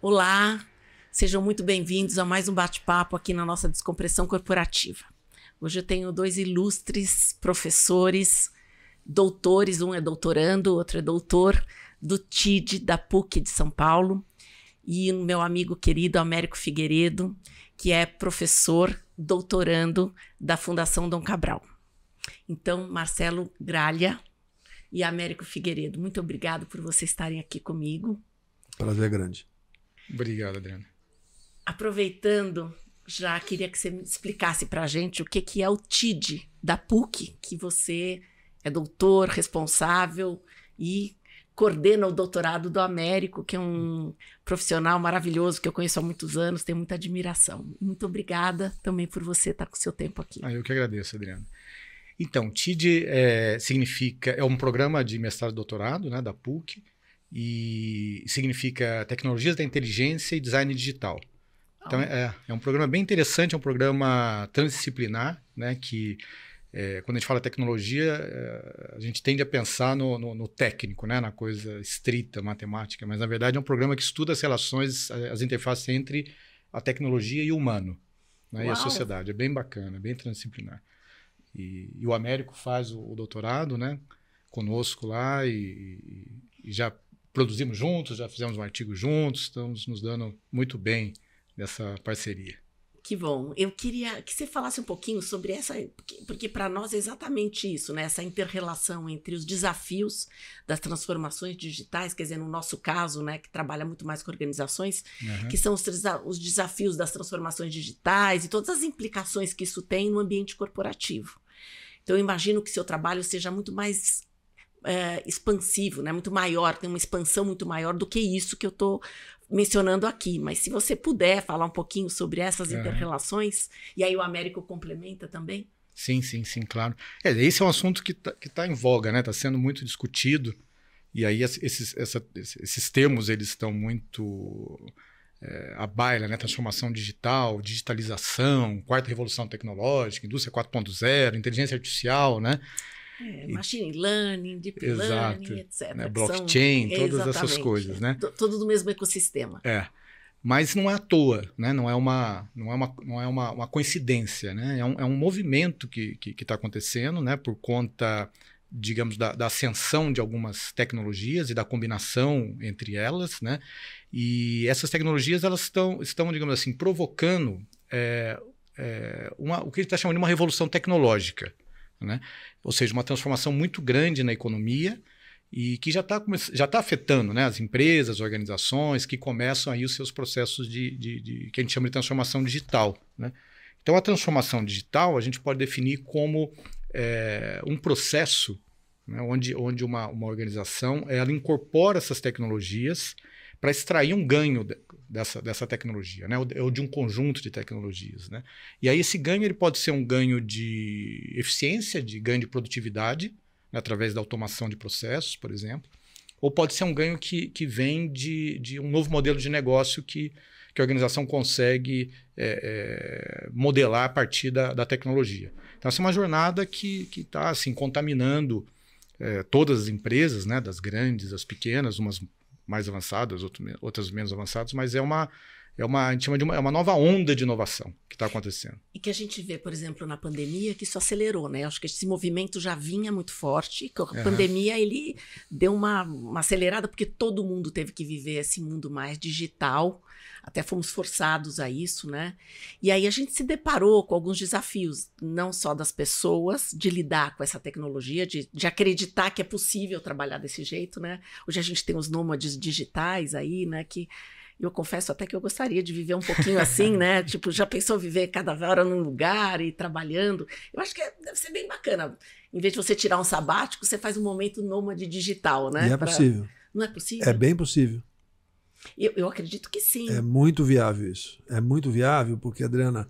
Olá, sejam muito bem-vindos a mais um bate-papo aqui na nossa Descompressão Corporativa. Hoje eu tenho dois ilustres professores, doutores, um é doutorando, o outro é doutor, do TID, da PUC de São Paulo, e o meu amigo querido Américo Figueiredo, que é professor doutorando da Fundação Dom Cabral. Então, Marcelo Gralha e Américo Figueiredo, muito obrigado por vocês estarem aqui comigo. Prazer é grande. Obrigado, Adriana. Aproveitando, já queria que você me explicasse para a gente o que é o TID da PUC, que você é doutor, responsável e coordena o doutorado do Américo, que é um profissional maravilhoso que eu conheço há muitos anos, tenho muita admiração. Muito obrigada também por você estar com o seu tempo aqui. Eu que agradeço, Adriana. Então, TID é um programa de mestrado e doutorado, né, da PUC, e significa Tecnologias da Inteligência e Design Digital. Então, é um programa bem interessante, é um programa transdisciplinar, né, que quando a gente fala tecnologia, a gente tende a pensar no técnico, né, na coisa estrita, matemática, mas na verdade é um programa que estuda as relações, as interfaces entre a tecnologia e o humano, né, e a sociedade. É bem bacana, bem transdisciplinar. E o Américo faz o doutorado, né, conosco lá e já produzimos juntos, já fizemos um artigo juntos, estamos nos dando muito bem nessa parceria. Que bom. Eu queria que você falasse um pouquinho sobre essa, porque para nós é exatamente isso, né? Essa inter-relação entre os desafios das transformações digitais, quer dizer, no nosso caso, né, que trabalha muito mais com organizações, que são os desafios das transformações digitais e todas as implicações que isso tem no ambiente corporativo. Então, eu imagino que seu trabalho seja muito mais expansivo, né? Muito maior, tem uma expansão muito maior do que isso que eu estou mencionando aqui. Mas se você puder falar um pouquinho sobre essas inter-relações, e aí o Américo complementa também? Sim, claro. Esse é um assunto que tá em voga, né? Está sendo muito discutido, e aí esses termos eles estão muito à baila, né? Transformação digital, digitalização, quarta revolução tecnológica, indústria 4.0, inteligência artificial, né? Machine learning, deep learning, etc. Né? Blockchain, todas essas coisas, né? Tudo do mesmo ecossistema. Mas não é à toa, né? Não é uma coincidência, né? É um movimento que está acontecendo, né? Por conta, digamos, da ascensão de algumas tecnologias e da combinação entre elas, né? E essas tecnologias elas estão, digamos assim, provocando o que a gente está chamando de uma revolução tecnológica, né? Ou seja, uma transformação muito grande na economia e que já tá afetando, né, as empresas, as organizações que começam aí os seus processos que a gente chama de transformação digital, né? Então, a transformação digital a gente pode definir como um processo, né, onde uma organização ela incorpora essas tecnologias para extrair um ganho dessa tecnologia, né? Ou de um conjunto de tecnologias, né? E aí esse ganho ele pode ser um ganho de eficiência, de ganho de produtividade, né? Através da automação de processos, por exemplo, ou pode ser um ganho que vem de um novo modelo de negócio que a organização consegue modelar a partir da tecnologia. Então essa é uma jornada que está assim, contaminando todas as empresas, né? Das grandes, das pequenas, umas mais avançadas, outras menos avançadas, mas a gente chama de uma nova onda de inovação que está acontecendo. E que a gente vê, por exemplo, na pandemia, que isso acelerou, né? Acho que esse movimento já vinha muito forte, e com a pandemia ele deu uma acelerada, porque todo mundo teve que viver esse mundo mais digital, até fomos forçados a isso, né? E aí a gente se deparou com alguns desafios, não só das pessoas, de lidar com essa tecnologia, de acreditar que é possível trabalhar desse jeito, né? Hoje a gente tem os nômades digitais aí, né? Que eu confesso até que eu gostaria de viver um pouquinho assim, né? Tipo, já pensou viver cada hora num lugar e trabalhando? Eu acho que deve ser bem bacana. Em vez de você tirar um sabático, você faz um momento nômade digital, né? E é possível. Não é possível? É bem possível. Eu acredito que sim. É muito viável isso. É muito viável porque, Adriana,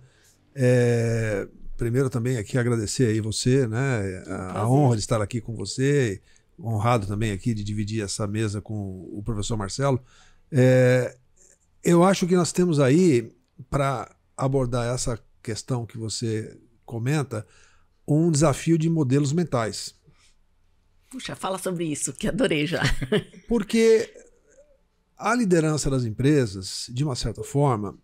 primeiro também aqui agradecer aí você, né? A honra de estar aqui com você, honrado também aqui de dividir essa mesa com o professor Marcelo. Eu acho que nós temos aí, para abordar essa questão que você comenta, um desafio de modelos mentais. Puxa, fala sobre isso, que adorei já. Porque a liderança das empresas, de uma certa forma,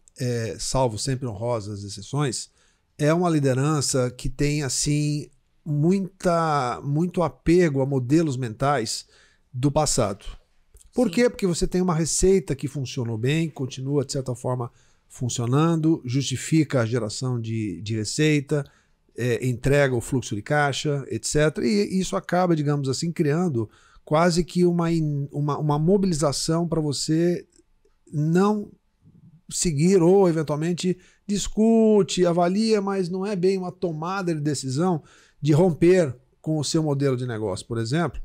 salvo sempre honrosas exceções, é uma liderança que tem assim muito apego a modelos mentais do passado. Por quê? Porque você tem uma receita que funcionou bem, continua de certa forma funcionando, justifica a geração de receita, entrega o fluxo de caixa, etc. E isso acaba, digamos assim, criando quase que uma mobilização para você não seguir ou, eventualmente, discute, avalia, mas não é bem uma tomada de decisão de romper com o seu modelo de negócio, por exemplo,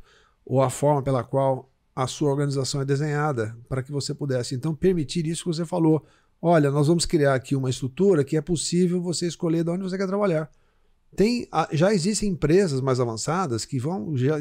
ou a forma pela qual a sua organização é desenhada, para que você pudesse, então, permitir isso que você falou. Olha, nós vamos criar aqui uma estrutura que é possível você escolher de onde você quer trabalhar. Já existem empresas mais avançadas que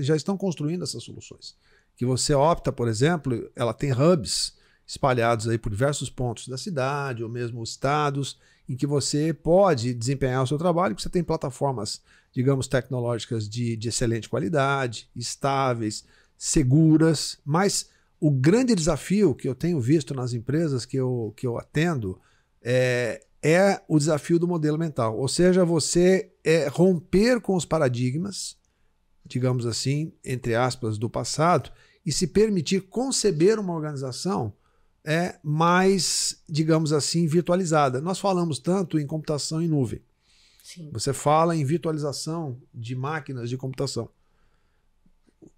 já estão construindo essas soluções. Que você opta, por exemplo, ela tem hubs espalhados aí por diversos pontos da cidade ou mesmo estados, em que você pode desempenhar o seu trabalho, porque você tem plataformas, digamos, tecnológicas de excelente qualidade, estáveis, seguras, mas o grande desafio que eu tenho visto nas empresas que eu atendo é o desafio do modelo mental. Ou seja, você romper com os paradigmas, digamos assim, entre aspas, do passado, e se permitir conceber uma organização mais, digamos assim, virtualizada. Nós falamos tanto em computação em nuvem. Sim. Você fala em virtualização de máquinas de computação.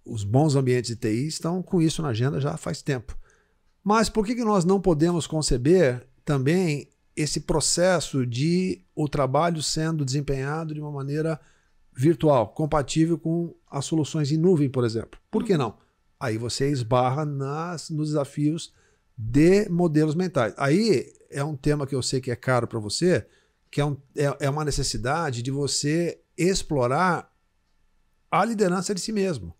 Os bons ambientes de TI estão com isso na agenda já faz tempo. Mas por que nós não podemos conceber também esse processo de o trabalho sendo desempenhado de uma maneira virtual, compatível com as soluções em nuvem, por exemplo? Por que não? Aí você esbarra nos desafios de modelos mentais. Aí é um tema que eu sei que é caro para você, que é uma necessidade de você explorar a liderança de si mesmo.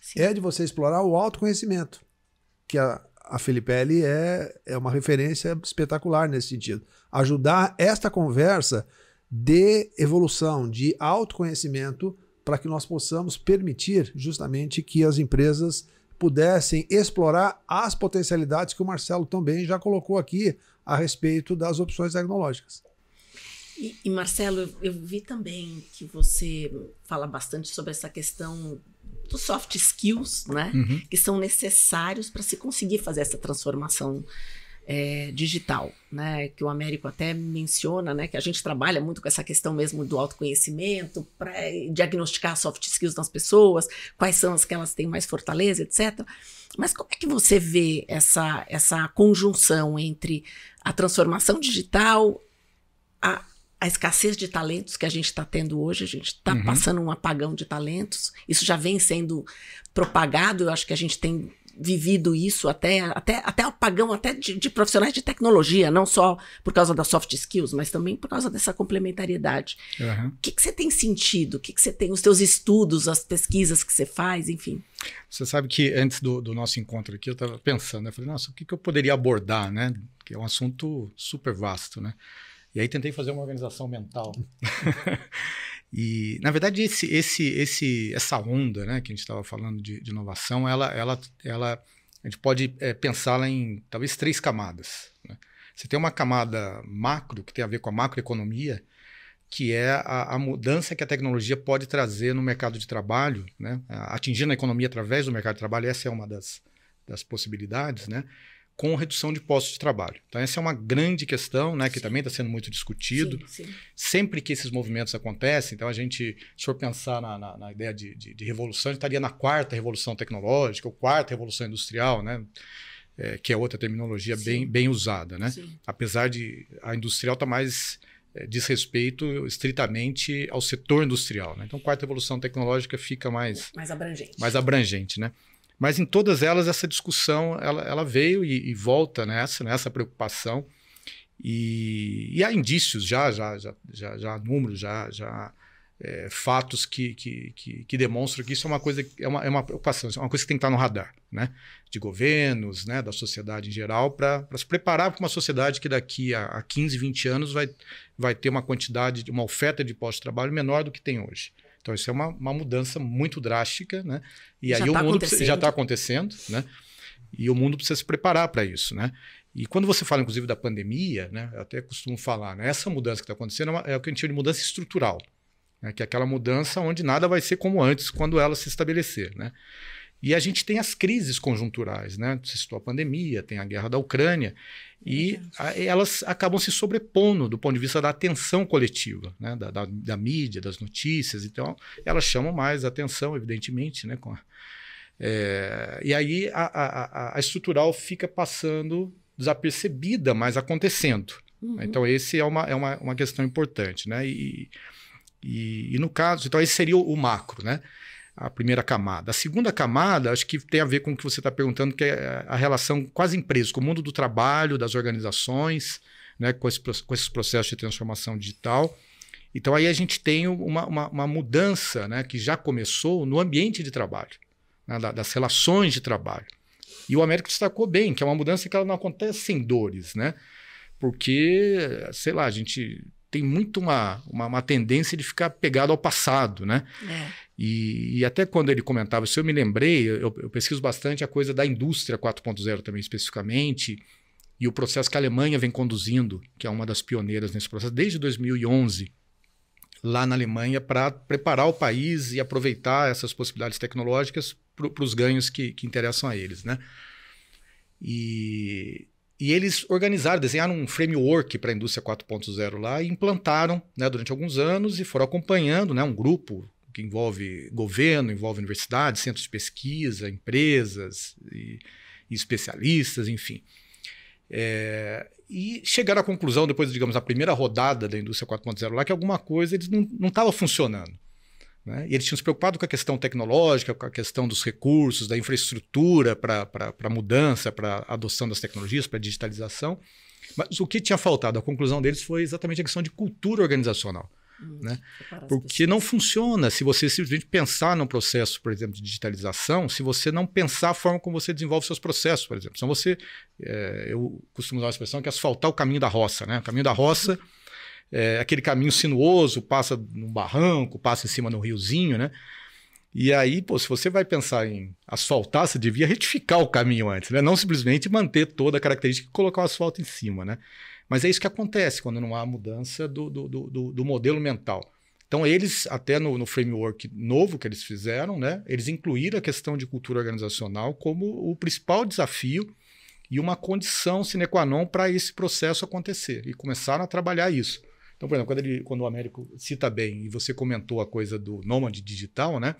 Sim. É de você explorar o autoconhecimento, que a Felipelli é uma referência espetacular nesse sentido. Ajudar esta conversa de evolução, de autoconhecimento, para que nós possamos permitir justamente que as empresas pudessem explorar as potencialidades que o Marcelo também já colocou aqui a respeito das opções tecnológicas. E Marcelo, eu vi também que você fala bastante sobre essa questão dos soft skills, né? Uhum. Que são necessários para se conseguir fazer essa transformação digital, né? Que o Américo até menciona, né? Que a gente trabalha muito com essa questão mesmo do autoconhecimento, para diagnosticar soft skills nas pessoas, quais são as que elas têm mais fortaleza, etc. Mas como é que você vê essa conjunção entre a transformação digital, a escassez de talentos que a gente está tendo hoje? A gente está passando um apagão de talentos. Isso já vem sendo propagado. Eu acho que a gente tem vivido isso até apagão até de profissionais de tecnologia, não só por causa das soft skills, mas também por causa dessa complementariedade. O que você tem sentido? O que você tem, os teus estudos, as pesquisas que você faz, enfim? Você sabe que antes do nosso encontro aqui, eu estava pensando, né? Falei, nossa, o que eu poderia abordar, né? Que é um assunto super vasto, né? E aí tentei fazer uma organização mental. E, na verdade, essa onda, né, que a gente estava falando de inovação, a gente pode pensá-la em talvez 3 camadas. Né? Você tem uma camada macro, que tem a ver com a macroeconomia, que é a mudança que a tecnologia pode trazer no mercado de trabalho, né? Atingindo a economia através do mercado de trabalho. Essa é uma das possibilidades, né? Com redução de postos de trabalho. Então, essa é uma grande questão, né, que também está sendo muito discutido. Sim. Sempre que esses movimentos acontecem, então a gente, se for pensar na ideia de revolução, a gente estaria na 4ª revolução tecnológica, ou 4ª revolução industrial, né, que é outra terminologia bem usada. Né? Apesar de a industrial estar mais diz respeito estritamente ao setor industrial. Né? Então, 4ª revolução tecnológica fica mais abrangente, né? Mas em todas elas, essa discussão ela veio e volta nessa preocupação. E há indícios, já há números, já fatos que demonstram que isso é uma coisa, é uma preocupação, é uma coisa que tem que estar no radar, né? De governos, né? Da sociedade em geral, para se preparar para uma sociedade que daqui a 15, 20 anos vai ter uma quantidade, uma oferta de postos de trabalho menor do que tem hoje. Então, isso é uma mudança muito drástica, né? E aí o mundo já está acontecendo, né? E o mundo precisa se preparar para isso, né? E quando você fala, inclusive, da pandemia, né, eu até costumo falar, né, essa mudança que está acontecendo é o que a gente chama de mudança estrutural, né, que é aquela mudança onde nada vai ser como antes quando ela se estabelecer, né? E a gente tem as crises conjunturais, né? Você citou a pandemia, tem a guerra da Ucrânia, e elas acabam se sobrepondo do ponto de vista da atenção coletiva, né? Da mídia, das notícias. Então, elas chamam mais atenção, evidentemente, né? E aí a estrutural fica passando desapercebida, mas acontecendo. Então, esse é uma questão importante, né? E no caso, então esse seria o macro, né? A primeira camada. A segunda camada, acho que tem a ver com o que você está perguntando, que é a relação com as empresas, com o mundo do trabalho, das organizações, né, com esses processos de transformação digital. Então, aí a gente tem uma mudança, né, que já começou no ambiente de trabalho, né, das relações de trabalho. E o Américo destacou bem, que é uma mudança que ela não acontece sem dores, né? Porque, sei lá, a gente tem muito uma tendência de ficar pegado ao passado, né? E até quando ele comentava isso, eu me lembrei, eu pesquiso bastante a coisa da indústria 4.0 também especificamente, e o processo que a Alemanha vem conduzindo, que é uma das pioneiras nesse processo, desde 2011, lá na Alemanha, para preparar o país e aproveitar essas possibilidades tecnológicas para os ganhos que interessam a eles, né? E eles organizaram, desenharam um framework para a indústria 4.0 lá e implantaram, né, durante alguns anos e foram acompanhando, né, um grupo que envolve governo, envolve universidades, centros de pesquisa, empresas e especialistas, enfim. E chegaram à conclusão, depois, digamos, da primeira rodada da indústria 4.0 lá, que alguma coisa eles não estava funcionando, né? E eles tinham se preocupado com a questão tecnológica, com a questão dos recursos, da infraestrutura para a mudança, para a adoção das tecnologias, para a digitalização. Mas o que tinha faltado? A conclusão deles foi exatamente a questão de cultura organizacional. Né? Porque não funciona se você simplesmente pensar num processo, por exemplo, de digitalização, se você não pensar a forma como você desenvolve seus processos, por exemplo. Então eu costumo usar uma expressão que é asfaltar o caminho da roça, né? O caminho da roça é aquele caminho sinuoso, passa num barranco, passa em cima de um riozinho, né? E aí, se você vai pensar em asfaltar, você devia retificar o caminho antes, né? Não simplesmente manter toda a característica e colocar o asfalto em cima, né? Mas é isso que acontece quando não há mudança do modelo mental. Então, eles, até no framework novo que eles fizeram, né, eles incluíram a questão de cultura organizacional como o principal desafio e uma condição sine qua non para esse processo acontecer. E começaram a trabalhar isso. Então, por exemplo, quando o Américo cita bem, e você comentou a coisa do nômade digital, né?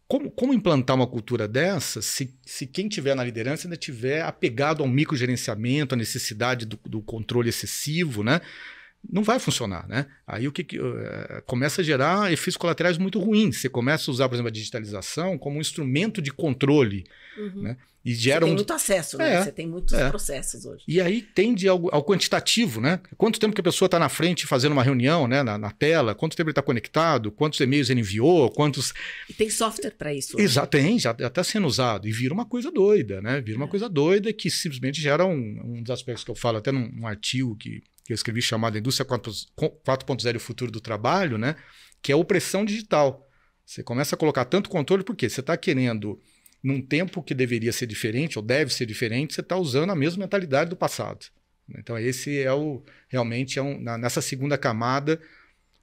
Como implantar uma cultura dessa se quem tiver na liderança ainda tiver apegado ao microgerenciamento, à necessidade do controle excessivo, né? Não vai funcionar, né? Aí começa a gerar efeitos colaterais muito ruins. Você começa a usar, por exemplo, a digitalização como um instrumento de controle, né? E gera você tem muito acesso, né? Você tem muitos processos hoje. E aí tende ao quantitativo, né? Quanto tempo que a pessoa está na frente fazendo uma reunião, né? Na tela, quanto tempo ele está conectado, quantos e-mails ele enviou, quantos... E tem software para isso hoje. Exato, já está sendo usado. E vira uma coisa doida, né? Vira uma coisa doida que simplesmente gera um dos aspectos que eu falo até num artigo que eu escrevi chamado Indústria 4.0 e o Futuro do Trabalho, né? Que é a opressão digital. Você começa a colocar tanto controle porque você está querendo... num tempo que deveria ser diferente, ou deve ser diferente, você está usando a mesma mentalidade do passado. Então, esse realmente nessa segunda camada,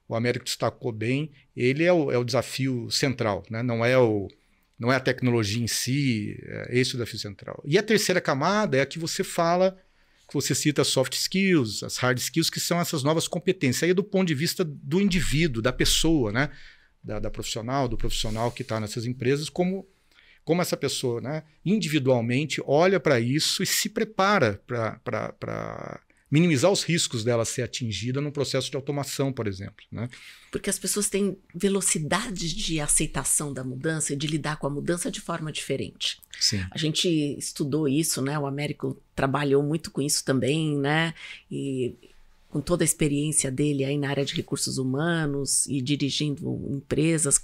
o Américo destacou bem, ele é o desafio central, né? Não é a tecnologia em si, esse é o desafio central. E a terceira camada é a que você fala, que você cita as soft skills, as hard skills, que são essas novas competências. Aí é do ponto de vista do indivíduo, da pessoa, né? Da profissional, do profissional que está nessas empresas, como essa pessoa, né, individualmente olha para isso e se prepara para minimizar os riscos dela ser atingida num processo de automação, por exemplo, né? Porque as pessoas têm velocidade de aceitação da mudança e de lidar com a mudança de forma diferente. Sim. A gente estudou isso, né? O Américo trabalhou muito com isso também, né? E com toda a experiência dele aí na área de recursos humanos e dirigindo empresas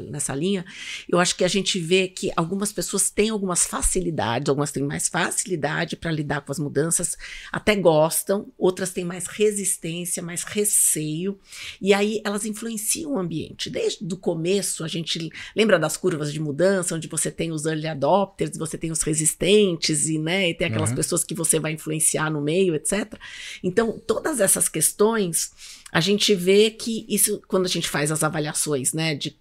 nessa linha, eu acho que a gente vê que algumas pessoas têm algumas facilidades, algumas têm mais facilidade para lidar com as mudanças, até gostam, outras têm mais resistência, mais receio, e aí elas influenciam o ambiente. Desde o começo, a gente lembra das curvas de mudança, onde você tem os early adopters, você tem os resistentes, e tem aquelas pessoas que você vai influenciar no meio, etc. Então, todas essas questões, a gente vê que isso, quando a gente faz as avaliações,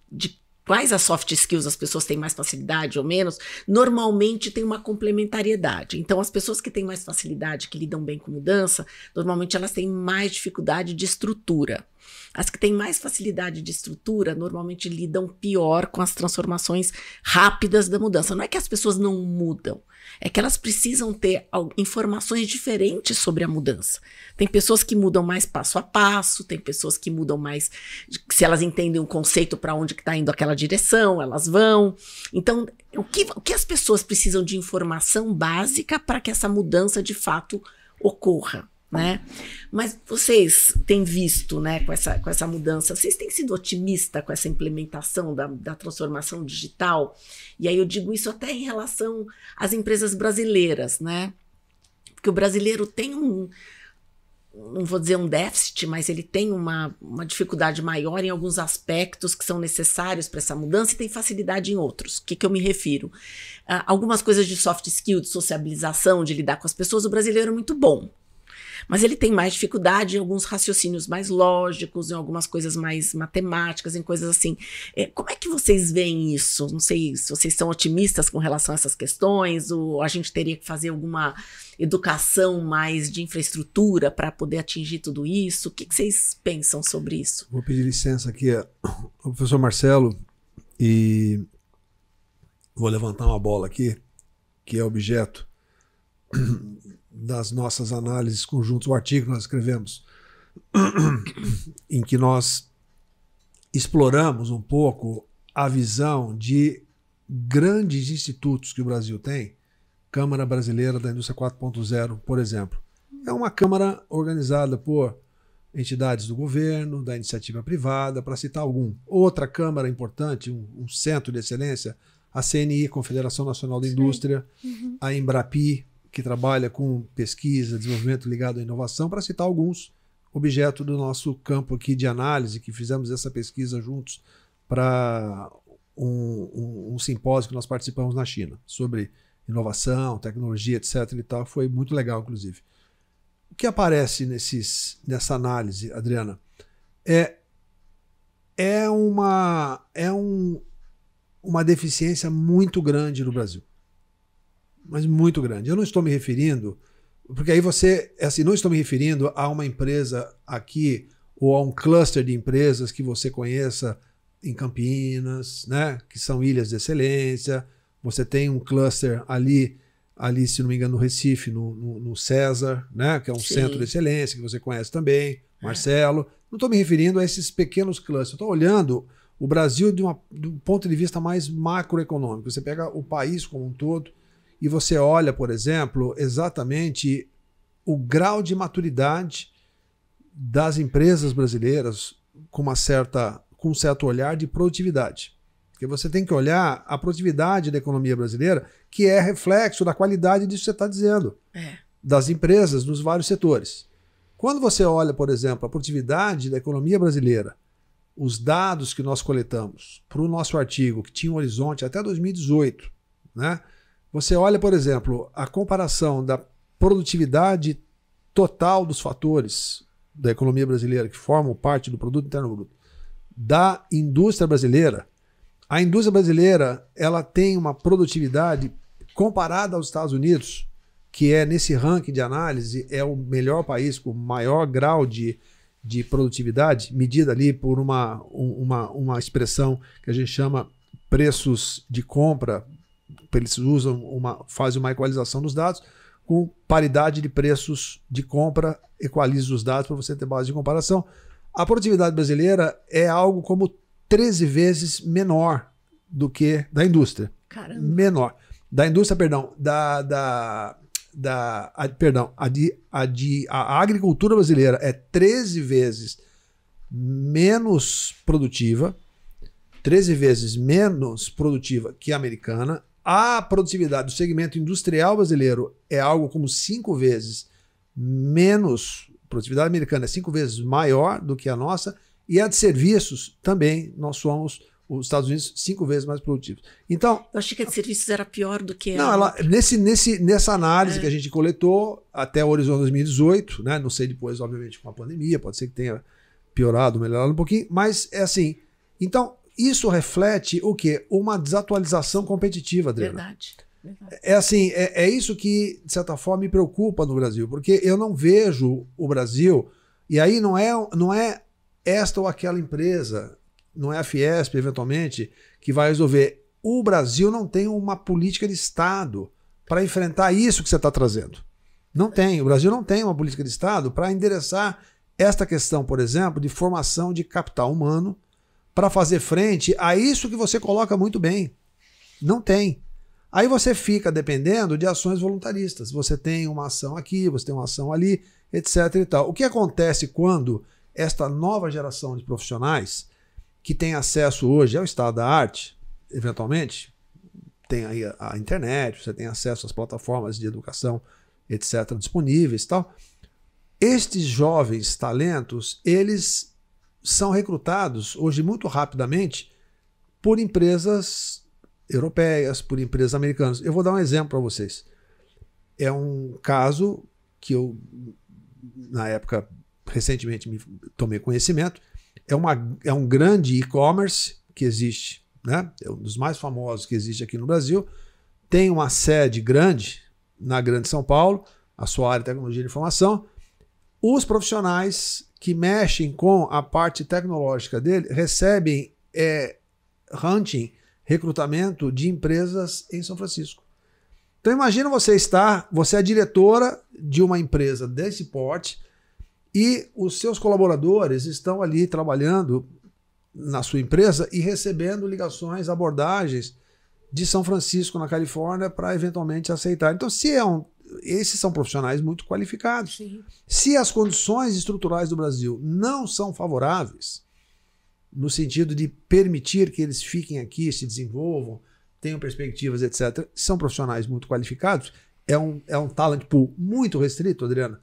de quais as soft skills as pessoas têm mais facilidade ou menos, normalmente tem uma complementariedade. Então, as pessoas que têm mais facilidade, que lidam bem com mudança, normalmente elas têm mais dificuldade de estrutura. As que têm mais facilidade de estrutura, normalmente lidam pior com as transformações rápidas da mudança. Não é que as pessoas não mudam, é que elas precisam ter informações diferentes sobre a mudança. Tem pessoas que mudam mais passo a passo, tem pessoas que mudam mais, se elas entendem o conceito para onde está indo aquela direção, elas vão. Então, o que as pessoas precisam de informação básica para que essa mudança de fato ocorra? Mas vocês têm visto, com essa mudança, vocês têm sido otimistas com essa implementação da transformação digital? E aí eu digo isso até em relação às empresas brasileiras, porque o brasileiro tem não vou dizer um déficit, mas ele tem uma dificuldade maior em alguns aspectos que são necessários para essa mudança e tem facilidade em outros. O que eu me refiro? Algumas coisas de soft skill, de sociabilização, de lidar com as pessoas, o brasileiro é muito bom. Mas ele tem mais dificuldade em alguns raciocínios mais lógicos, em algumas coisas mais matemáticas, em coisas assim. Como é que vocês veem isso? Não sei se vocês são otimistas com relação a essas questões, ou a gente teria que fazer alguma educação mais de infraestrutura para poder atingir tudo isso? O que vocês pensam sobre isso? Vou pedir licença aqui ao professor Marcelo e vou levantar uma bola aqui, que é objeto das nossas análises conjuntas, o artigo que nós escrevemos, em que nós exploramos um pouco a visão de grandes institutos que o Brasil tem, Câmara Brasileira da Indústria 4.0, por exemplo. É uma câmara organizada por entidades do governo, da iniciativa privada, para citar algum. Outra câmara importante, um centro de excelência, a CNI, Confederação Nacional da Indústria, a Embrapi, que trabalha com pesquisa, desenvolvimento ligado à inovação, para citar alguns, objeto do nosso campo aqui de análise, que fizemos essa pesquisa juntos para um simpósio que nós participamos na China, sobre inovação, tecnologia, etc. e tal, foi muito legal, inclusive. O que aparece nessa análise, Adriana, é uma deficiência muito grande no Brasil. Mas muito grande. Eu não estou me referindo, porque aí não estou me referindo a uma empresa aqui ou a um cluster de empresas que você conheça em Campinas, que são ilhas de excelência. Você tem um cluster ali, se não me engano, no Recife, no César, que é um centro de excelência que você conhece também, Marcelo. Não estou me referindo a esses pequenos clusters. Estou olhando o Brasil de um ponto de vista mais macroeconômico. Você pega o país como um todo e você olha, por exemplo, exatamente o grau de maturidade das empresas brasileiras com um certo olhar de produtividade. Porque você tem que olhar a produtividade da economia brasileira, que é reflexo da qualidade disso que você está dizendo, das empresas nos vários setores. Quando você olha, por exemplo, a produtividade da economia brasileira, os dados que nós coletamos para o nosso artigo, que tinha um horizonte até 2018, você olha, por exemplo, a comparação da produtividade total dos fatores da economia brasileira, que formam parte do Produto Interno Bruto, da indústria brasileira. A indústria brasileira ela tem uma produtividade comparada aos Estados Unidos, que é, nesse ranking de análise, é o melhor país com maior grau de produtividade, medida ali por uma expressão que a gente chama preços de compra. Eles fazem uma equalização dos dados, com paridade de preços de compra, equaliza os dados para você ter base de comparação. A produtividade brasileira é algo como 13 vezes menor do que da indústria. Caramba. Menor. Da indústria, perdão, a agricultura brasileira é 13 vezes menos produtiva, 13 vezes menos produtiva que a americana. A produtividade do segmento industrial brasileiro é algo como 5 vezes menos, a produtividade americana é 5 vezes maior do que a nossa, e a de serviços também, nós somos, os Estados Unidos, 5 vezes mais produtivos. Então, eu achei que a de serviços era pior do que não, nessa análise que a gente coletou até o horizonte 2018, né? Não sei depois, obviamente, com a pandemia, pode ser que tenha piorado, melhorado um pouquinho, mas é assim. Então, isso reflete o quê? Uma desatualização competitiva, Adriana. Verdade. É assim, é isso que, de certa forma, me preocupa no Brasil, porque eu não vejo o Brasil, e aí não é esta ou aquela empresa, não é a Fiesp, eventualmente, que vai resolver. O Brasil não tem uma política de Estado para enfrentar isso que você está trazendo. Não tem. O Brasil não tem uma política de Estado para endereçar esta questão, por exemplo, de formação de capital humano para fazer frente a isso que você coloca muito bem. Não tem. Aí você fica dependendo de ações voluntaristas. Você tem uma ação aqui, você tem uma ação ali, etc. e tal. O que acontece quando esta nova geração de profissionais que tem acesso hoje ao estado da arte, eventualmente, tem aí a internet, você tem acesso às plataformas de educação, etc., disponíveis e tal. Estes jovens talentos, eles são recrutados hoje muito rapidamente por empresas europeias, por empresas americanas. Eu vou dar um exemplo para vocês. É um caso que eu, na época, recentemente me tomei conhecimento. É um grande e-commerce que existe, né? É um dos mais famosos que existe aqui no Brasil. Tem uma sede grande na Grande São Paulo, a sua área de tecnologia de informação. Os profissionais que mexem com a parte tecnológica dele recebem hunting, recrutamento de empresas em São Francisco. Então imagina você é diretora de uma empresa desse porte e os seus colaboradores estão ali trabalhando na sua empresa e recebendo ligações, abordagens de São Francisco, na Califórnia, para eventualmente aceitar. Então, esses são profissionais muito qualificados. Sim. Se as condições estruturais do Brasil não são favoráveis, no sentido de permitir que eles fiquem aqui, se desenvolvam, tenham perspectivas, etc., são profissionais muito qualificados, é um talent pool muito restrito, Adriana.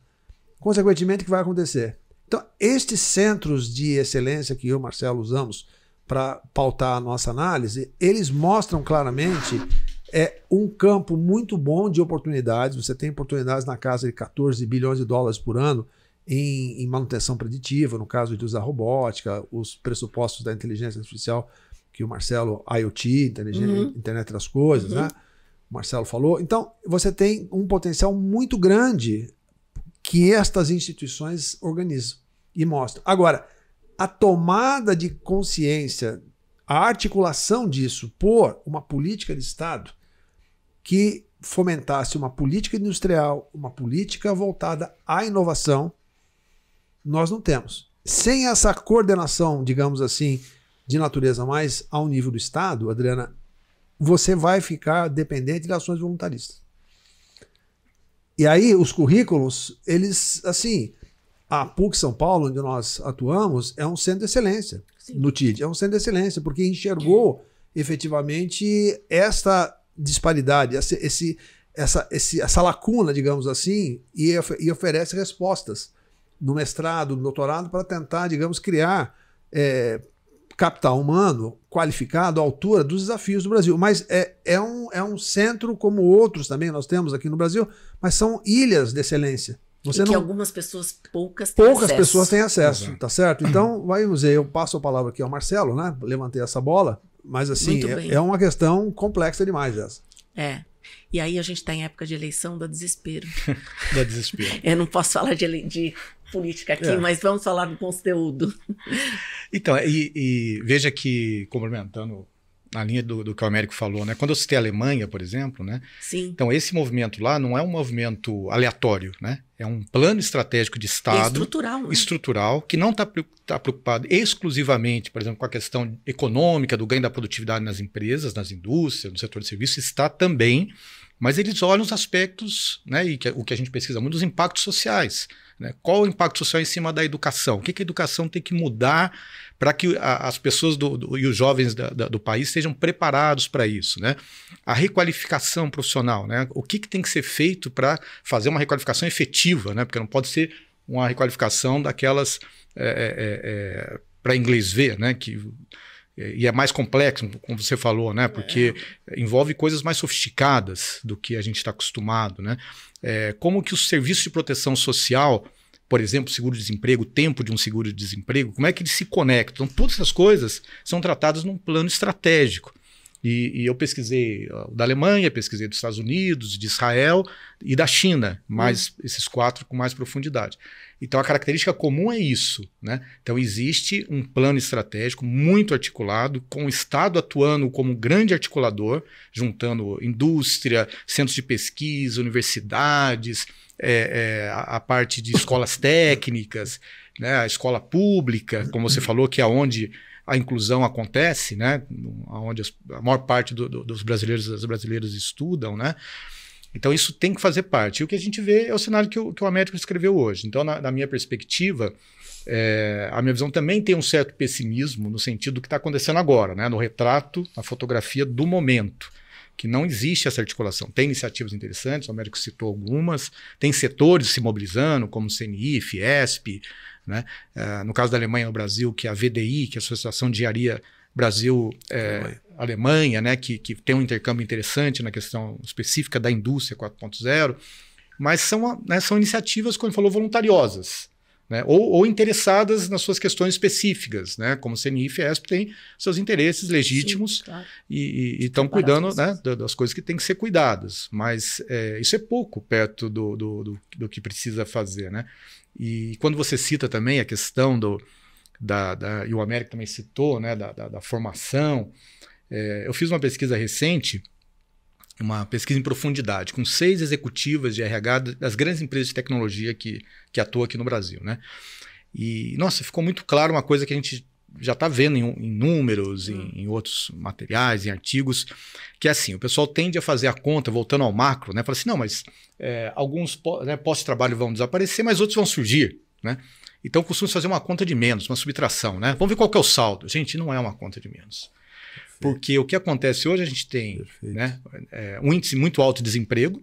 Consequentemente, o que vai acontecer? Então, estes centros de excelência que eu e o Marcelo usamos para pautar a nossa análise, eles mostram claramente um campo muito bom de oportunidades. Você tem oportunidades na casa de 14 bilhões de dólares por ano em manutenção preditiva, no caso de usar robótica, os pressupostos da inteligência artificial que o Marcelo, IoT, Internet das Coisas, né? O Marcelo falou. Então, você tem um potencial muito grande que estas instituições organizam e mostram. Agora, a tomada de consciência, a articulação disso por uma política de Estado que fomentasse uma política industrial, uma política voltada à inovação, nós não temos. Sem essa coordenação, digamos assim, de natureza mais ao nível do Estado, Adriana, você vai ficar dependente de ações voluntaristas. E aí os currículos, eles, assim, a PUC São Paulo, onde nós atuamos, é um centro de excelência. Sim. No TID. É um centro de excelência, porque enxergou efetivamente esta disparidade, essa lacuna, digamos assim, e oferece respostas no mestrado, no doutorado, para tentar, digamos, criar capital humano qualificado à altura dos desafios do Brasil. Mas é um centro como outros também nós temos aqui no Brasil, mas são ilhas de excelência. Que algumas pessoas, poucas pessoas têm acesso, tá certo? Então, vamos ver, eu passo a palavra aqui ao Marcelo, né? Levantei essa bola, mas assim, é uma questão complexa demais essa. E aí a gente está em época de eleição, dá desespero. Dá desespero. Eu não posso falar de política aqui, mas vamos falar do conteúdo. Então, e veja que, complementando na linha do que o Américo falou, né? Quando eu citei a Alemanha, por exemplo, né? Sim. Então, esse movimento lá não é um movimento aleatório, né? É um plano estratégico de Estado estrutural, que não está preocupado exclusivamente, por exemplo, com a questão econômica, do ganho da produtividade nas empresas, nas indústrias, no setor de serviços, está também mas eles olham os aspectos, né, o que a gente pesquisa muito, os impactos sociais. Né? Qual o impacto social em cima da educação? O que a educação tem que mudar para que as pessoas e os jovens do país sejam preparados para isso? Né? A requalificação profissional, né? O que tem que ser feito para fazer uma requalificação efetiva? Né? Porque não pode ser uma requalificação daquelas para inglês ver, né? E é mais complexo, como você falou, né? Porque envolve coisas mais sofisticadas do que a gente está acostumado, né? Como que o serviço de proteção social, por exemplo, seguro-desemprego, o tempo de um seguro-desemprego, como é que eles se conectam? Então, todas essas coisas são tratadas num plano estratégico. E eu pesquisei da Alemanha, pesquisei dos Estados Unidos, de Israel e da China, esses 4 com mais profundidade. Então, a característica comum é isso, né? Então, existe um plano estratégico muito articulado, com o Estado atuando como grande articulador, juntando indústria, centros de pesquisa, universidades, a parte de escolas técnicas, né? A escola pública, como você falou, que é onde a inclusão acontece, né? Onde a maior parte dos brasileiros e das brasileiras estudam, né? Então, isso tem que fazer parte. E o que a gente vê é o cenário que o Américo escreveu hoje. Então, na minha perspectiva, a minha visão também tem um certo pessimismo no sentido do que está acontecendo agora, né? No retrato, na fotografia do momento, que não existe essa articulação. Tem iniciativas interessantes, o Américo citou algumas, tem setores se mobilizando, como o CNI, Fiesp, né? No caso da Alemanha no Brasil, que é a VDI, que é a Associação de Engenharia Brasil-Alemanha, né? Que tem um intercâmbio interessante na questão específica da indústria 4.0, mas são iniciativas, como ele falou, voluntariosas, né? Ou interessadas nas suas questões específicas, né? Como o CNI e Fiesp têm seus interesses legítimos. Sim, claro. E estão cuidando, né, das coisas que têm que ser cuidadas, mas isso é pouco perto do que precisa fazer, né? E quando você cita também a questão e o Américo também citou, né, da formação, eu fiz uma pesquisa recente, uma pesquisa em profundidade, com 6 executivas de RH das grandes empresas de tecnologia que atuam aqui no Brasil, né? E, nossa, ficou muito claro uma coisa que a gente já está vendo em números, em outros materiais, em artigos, que é assim, o pessoal tende a fazer a conta, voltando ao macro, né? Fala assim, não, mas alguns postos de trabalho vão desaparecer, mas outros vão surgir, né? Então, costuma fazer uma conta de menos, uma subtração, né? Vamos ver qual que é o saldo. Gente, não é uma conta de menos. Porque o que acontece hoje, a gente tem, né, um índice muito alto de desemprego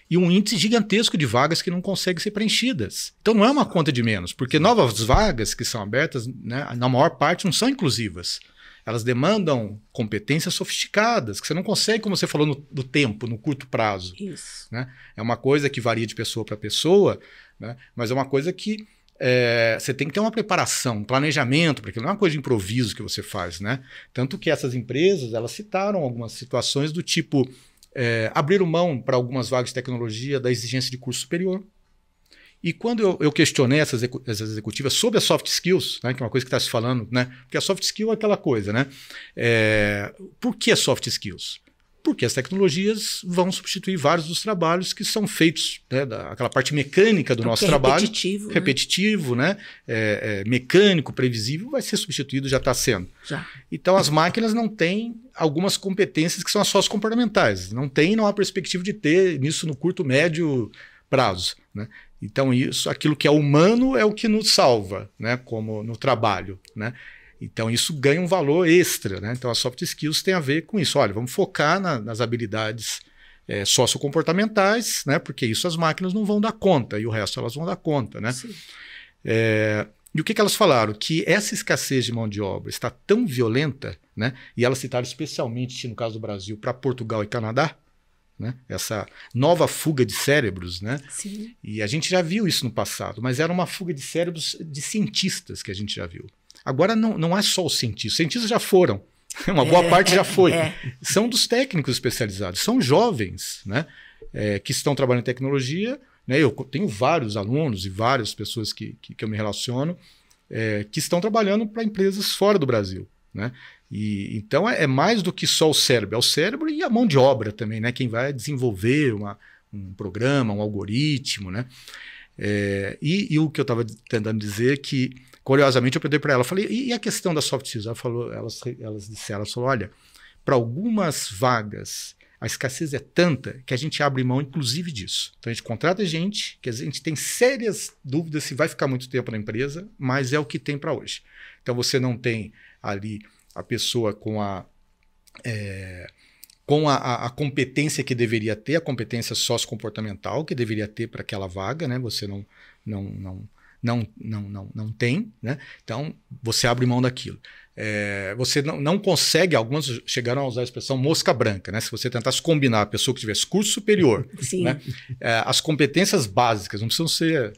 e um índice gigantesco de vagas que não conseguem ser preenchidas. Então, não é uma conta de menos, porque novas vagas que são abertas, né, na maior parte, não são inclusivas. Elas demandam competências sofisticadas, que você não consegue, como você falou, no tempo, no curto prazo. Isso. Né? É uma coisa que varia de pessoa para pessoa, né, mas é uma coisa que você tem que ter uma preparação, um planejamento, porque não é uma coisa de improviso que você faz, né? Tanto que essas empresas, elas citaram algumas situações do tipo abriram mão para algumas vagas de tecnologia da exigência de curso superior. E quando eu questionei essas executivas sobre as soft skills, né, que é uma coisa que está se falando, né? Porque a soft skill é aquela coisa, né? Por que soft skills? Porque as tecnologias vão substituir vários dos trabalhos que são feitos, né, aquela parte mecânica do nosso trabalho. Repetitivo, né? Mecânico, previsível, vai ser substituído, já está sendo. Já. Então, as máquinas não têm algumas competências que são as sociocomportamentais. Não há perspectiva de ter isso no curto, médio prazo, né? Então, aquilo que é humano é o que nos salva, né? Como no trabalho, né? Então, isso ganha um valor extra, né? Então, as soft skills tem a ver com isso. Olha, vamos focar nas habilidades sociocomportamentais, né? Porque isso as máquinas não vão dar conta, e o resto elas vão dar conta, né? E o que elas falaram? Que essa escassez de mão de obra está tão violenta, né? E elas citaram especialmente, no caso do Brasil, para Portugal e Canadá, né? Essa nova fuga de cérebros, né? Sim. E a gente já viu isso no passado, mas era uma fuga de cérebros de cientistas que a gente já viu. Agora não é só os cientistas. Os cientistas já foram. Uma boa parte já foi. São dos técnicos especializados. São jovens, né, que estão trabalhando em tecnologia. Né? Eu tenho vários alunos e várias pessoas que eu me relaciono que estão trabalhando para empresas fora do Brasil. Né? E, então é mais do que só o cérebro. É o cérebro e a mão de obra também. Né? Quem vai desenvolver um programa, um algoritmo. Né? E o que eu estava tentando dizer é que, curiosamente, eu perguntei para ela, eu falei, e a questão das soft skills? Elas disseram, olha, para algumas vagas A escassez é tanta que a gente abre mão, inclusive, disso. Então, a gente contrata gente, que a gente tem sérias dúvidas se vai ficar muito tempo na empresa, mas é o que tem para hoje. Então, você não tem ali a pessoa com a competência que deveria ter, a competência sociocomportamental que deveria ter para aquela vaga, né? Você não tem, né? Então, você abre mão daquilo. Você não consegue, alguns chegaram a usar a expressão mosca branca, né? Se você tentasse combinar a pessoa que tivesse curso superior, né? As competências básicas, não precisam ser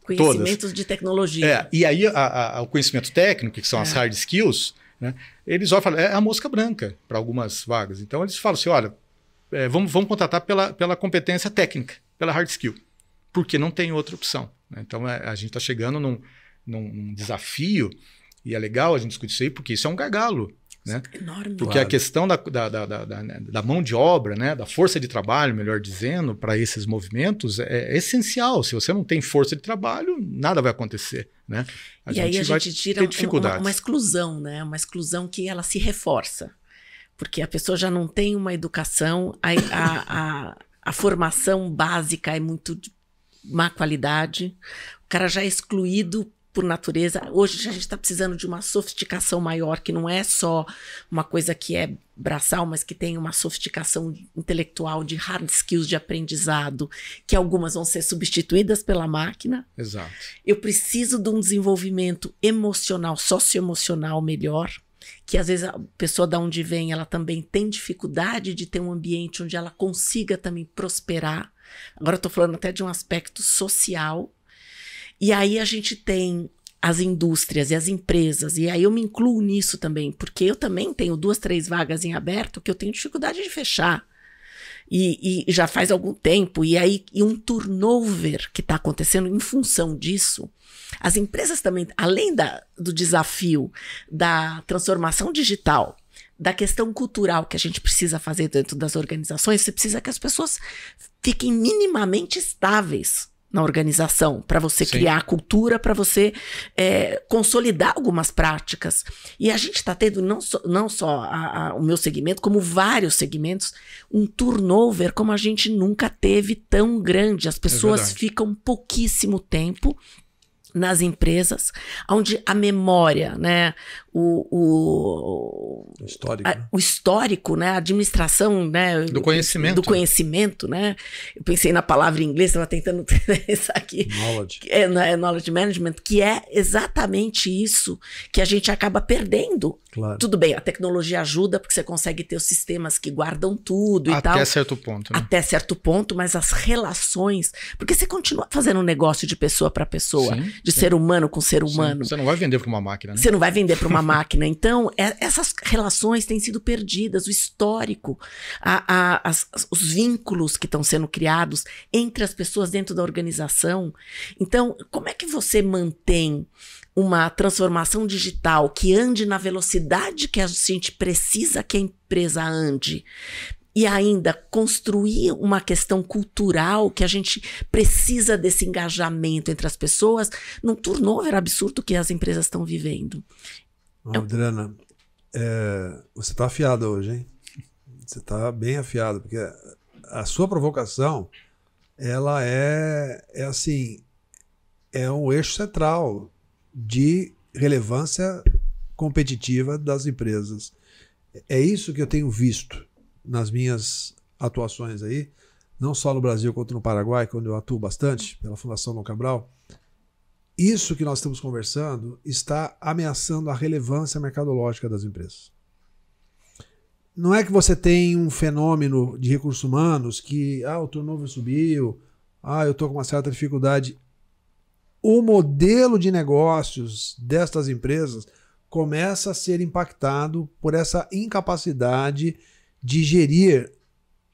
conhecimentos todas. De tecnologia. E aí o conhecimento técnico, que são as hard skills, né? Eles olham e falam, é a mosca branca para algumas vagas. Então, eles falam assim, olha, vamos contratar pela competência técnica, pela hard skill, porque não tem outra opção. Né? Então, a gente está chegando num desafio, e é legal a gente discutir isso aí, porque isso é um gargalo. Né? Enorme. Porque a questão da mão de obra, né? Da força de trabalho, melhor dizendo, para esses movimentos é essencial. Se você não tem força de trabalho, nada vai acontecer. Né? E aí a gente tira uma exclusão, né? Uma exclusão que ela se reforça. Porque a pessoa já não tem uma educação, a formação básica é muito de má qualidade, o cara já é excluído por natureza. Hoje a gente está precisando de uma sofisticação maior, que não é só uma coisa que é braçal, mas que tem uma sofisticação intelectual, de hard skills de aprendizado, que algumas vão ser substituídas pela máquina. Exato. Eu preciso de um desenvolvimento emocional, socioemocional melhor, que às vezes a pessoa de onde vem, ela também tem dificuldade de ter um ambiente onde ela consiga também prosperar. Agora eu estou falando até de um aspecto social. E aí a gente tem as indústrias e as empresas, e aí eu me incluo nisso também, porque eu também tenho 2, 3 vagas em aberto que eu tenho dificuldade de fechar. E já faz algum tempo, e um turnover que está acontecendo em função disso. As empresas também, além do desafio da transformação digital, da questão cultural que a gente precisa fazer dentro das organizações, você precisa que as pessoas fiquem minimamente estáveis na organização, para você criar a cultura, para você consolidar algumas práticas. E a gente está tendo, não só o meu segmento, como vários segmentos, um turnover como a gente nunca teve tão grande. As pessoas ficam pouquíssimo tempo nas empresas, onde a memória, né, o histórico, né, a administração, né, do conhecimento, né, eu pensei na palavra em inglês, estava tentando pensar aqui, knowledge management, que é exatamente isso que a gente acaba perdendo. Claro. Tudo bem, a tecnologia ajuda, porque você consegue ter os sistemas que guardam tudo e tal. Até certo ponto. Né? Até certo ponto, mas as relações, porque você continua fazendo um negócio de pessoa para pessoa, de ser humano com ser humano. Você não vai vender para uma máquina, né? Você não vai vender para uma máquina. Então, essas relações têm sido perdidas, o histórico, os vínculos que estão sendo criados entre as pessoas dentro da organização. Então, como é que você mantém uma transformação digital que ande na velocidade que a gente precisa que a empresa ande, e ainda construir uma questão cultural que a gente precisa desse engajamento entre as pessoas num turnover absurdo que as empresas estão vivendo? Adriana, você está afiada hoje, hein? Você está bem afiada, porque a sua provocação, ela é um eixo central de relevância competitiva das empresas. É isso que eu tenho visto nas minhas atuações aí, não só no Brasil quanto no Paraguai, quando eu atuo bastante pela Fundação Dom Cabral. Isso que nós estamos conversando está ameaçando a relevância mercadológica das empresas. Não é que você tem um fenômeno de recursos humanos que o turnover subiu, eu estou com uma certa dificuldade. O modelo de negócios destas empresas começa a ser impactado por essa incapacidade de gerir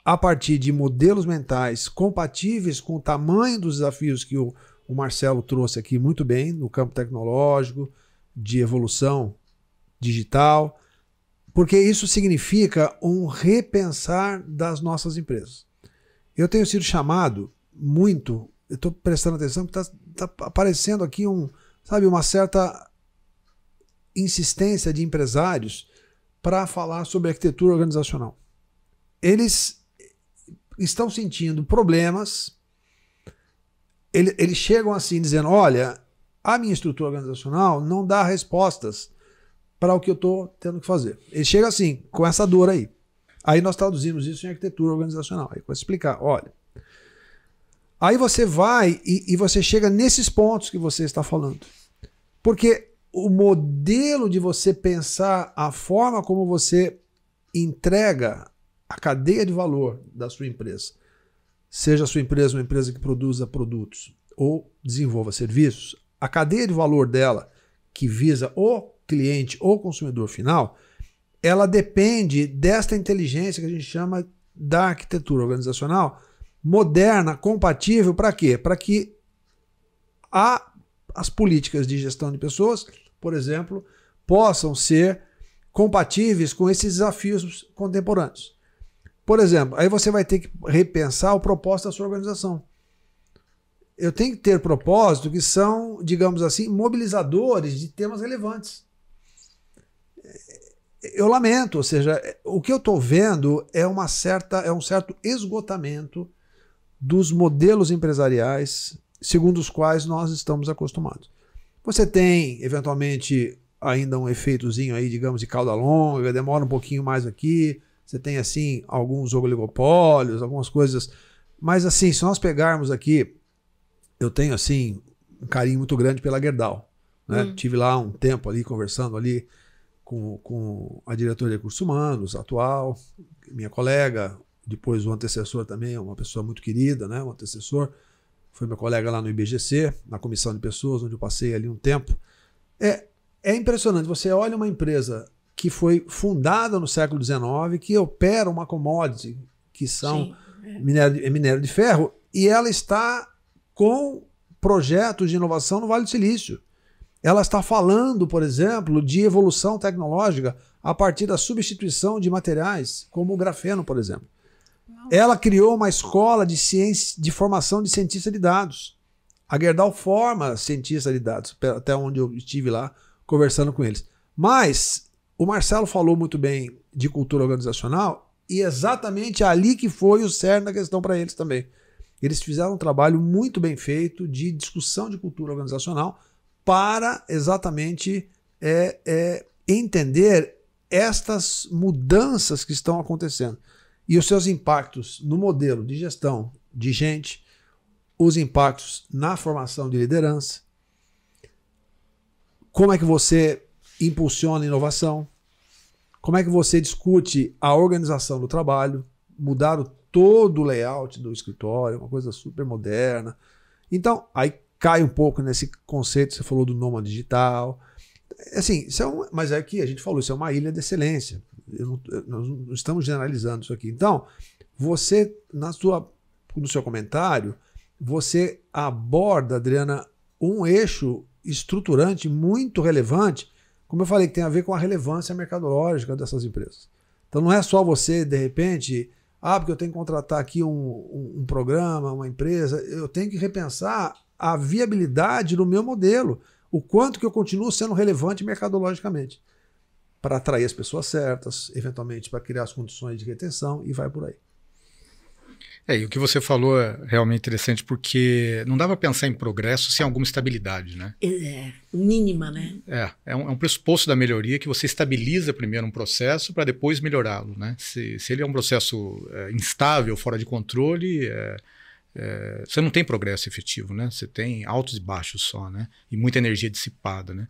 a partir de modelos mentais compatíveis com o tamanho dos desafios que o Marcelo trouxe aqui muito bem no campo tecnológico, de evolução digital, porque isso significa um repensar das nossas empresas. Eu tenho sido chamado muito, eu estou prestando atenção, porque está aparecendo aqui uma certa insistência de empresários para falar sobre arquitetura organizacional. Eles estão sentindo problemas, eles chegam assim dizendo, olha, a minha estrutura organizacional não dá respostas para o que eu estou tendo que fazer. Eles chegam assim, com essa dor aí. Aí nós traduzimos isso em arquitetura organizacional. Aí eu vou explicar, olha. Aí você vai e você chega nesses pontos que você está falando. Porque o modelo de você pensar, a forma como você entrega a cadeia de valor da sua empresa, seja a sua empresa uma empresa que produza produtos ou desenvolva serviços, a cadeia de valor dela, que visa o cliente ou consumidor final, ela depende desta inteligência que a gente chama da arquitetura organizacional moderna, compatível, para quê? Para que as políticas de gestão de pessoas, por exemplo, possam ser compatíveis com esses desafios contemporâneos. Por exemplo, aí você vai ter que repensar o propósito da sua organização. Eu tenho que ter propósitos que são, digamos assim, mobilizadores de temas relevantes. Eu lamento, ou seja, o que eu estou vendo é um certo esgotamento dos modelos empresariais segundo os quais nós estamos acostumados. Você tem, eventualmente, ainda um efeitozinho aí, digamos, de cauda longa, demora um pouquinho mais aqui, você tem, assim, alguns oligopólios, algumas coisas, mas, assim, se nós pegarmos aqui, eu tenho, assim, um carinho muito grande pela Gerdau, né? Tive lá um tempo ali, conversando ali com a diretora de recursos humanos atual, minha colega, depois o antecessor também, uma pessoa muito querida, né? O antecessor foi meu colega lá no IBGC, na comissão de pessoas, onde eu passei ali um tempo. É impressionante, você olha uma empresa que foi fundada no século XIX, que opera uma commodity, que são minério de ferro, e ela está com projetos de inovação no Vale do Silício. Ela está falando, por exemplo, de evolução tecnológica a partir da substituição de materiais, como o grafeno, por exemplo. Ela criou uma escola de ciência, de formação de cientista de dados. A Gerdau forma cientista de dados, até onde eu estive lá conversando com eles. Mas o Marcelo falou muito bem de cultura organizacional e exatamente ali que foi o cerne da questão para eles também. Eles fizeram um trabalho muito bem feito de discussão de cultura organizacional para exatamente entender estas mudanças que estão acontecendo e os seus impactos no modelo de gestão de gente, os impactos na formação de liderança, como é que você impulsiona a inovação, como é que você discute a organização do trabalho, mudaram todo o layout do escritório, uma coisa super moderna. Então, aí cai um pouco nesse conceito, você falou do nômade digital. Assim, mas é que a gente falou, isso é uma ilha de excelência. Nós não estamos generalizando isso aqui. Então, você, no seu comentário, você aborda, Adriana, um eixo estruturante muito relevante, como eu falei, que tem a ver com a relevância mercadológica dessas empresas. Então, não é só você, de repente, porque eu tenho que contratar aqui um programa, uma empresa, eu tenho que repensar a viabilidade do meu modelo, o quanto que eu continuo sendo relevante mercadologicamente, para atrair as pessoas certas, eventualmente para criar as condições de retenção e vai por aí. E o que você falou é realmente interessante, porque não dá para pensar em progresso sem alguma estabilidade, né? Mínima, né? É um pressuposto da melhoria que você estabiliza primeiro um processo para depois melhorá-lo, né? Se ele é um processo instável, fora de controle, você não tem progresso efetivo, né? Você tem altos e baixos só, né? E muita energia dissipada, né?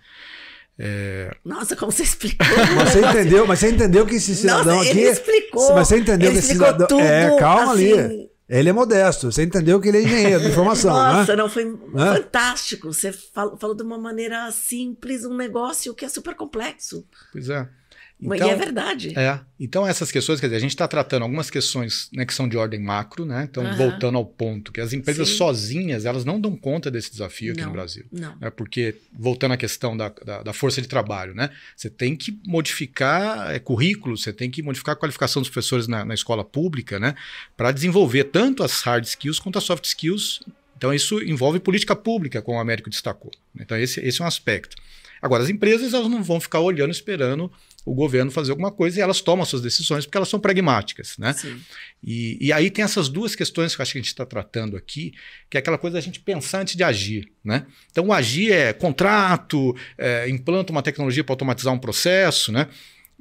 Nossa, como você explicou. Mas você entendeu que esse cidadão aqui... Ele explicou. Mas você entendeu que esse cidadão... Tudo, calma assim... ali. Ele é modesto. Você entendeu que ele é engenheiro de informação, Nossa, né? Não, foi fantástico. Você falou de uma maneira simples, um negócio que é super complexo. Pois é. Então, e é verdade. Então essas questões, quer dizer, a gente está tratando algumas questões, né, que são de ordem macro, né? Então, voltando ao ponto, que as empresas sozinhas, elas não dão conta desse desafio aqui no Brasil. Não. Porque, voltando à questão da força de trabalho, né? Você tem que modificar currículos, você tem que modificar a qualificação dos professores na escola pública, né? Para desenvolver tanto as hard skills quanto as soft skills. Então, isso envolve política pública, como o Américo destacou. Então, esse é um aspecto. Agora, as empresas, elas não vão ficar olhando, esperando o governo fazer alguma coisa e elas tomam suas decisões porque elas são pragmáticas, né? Sim. E aí tem essas duas questões que eu acho que a gente está tratando aqui, que é aquela coisa da gente pensar antes de agir, né? Então, o agir é contrato, implanta uma tecnologia para automatizar um processo, né?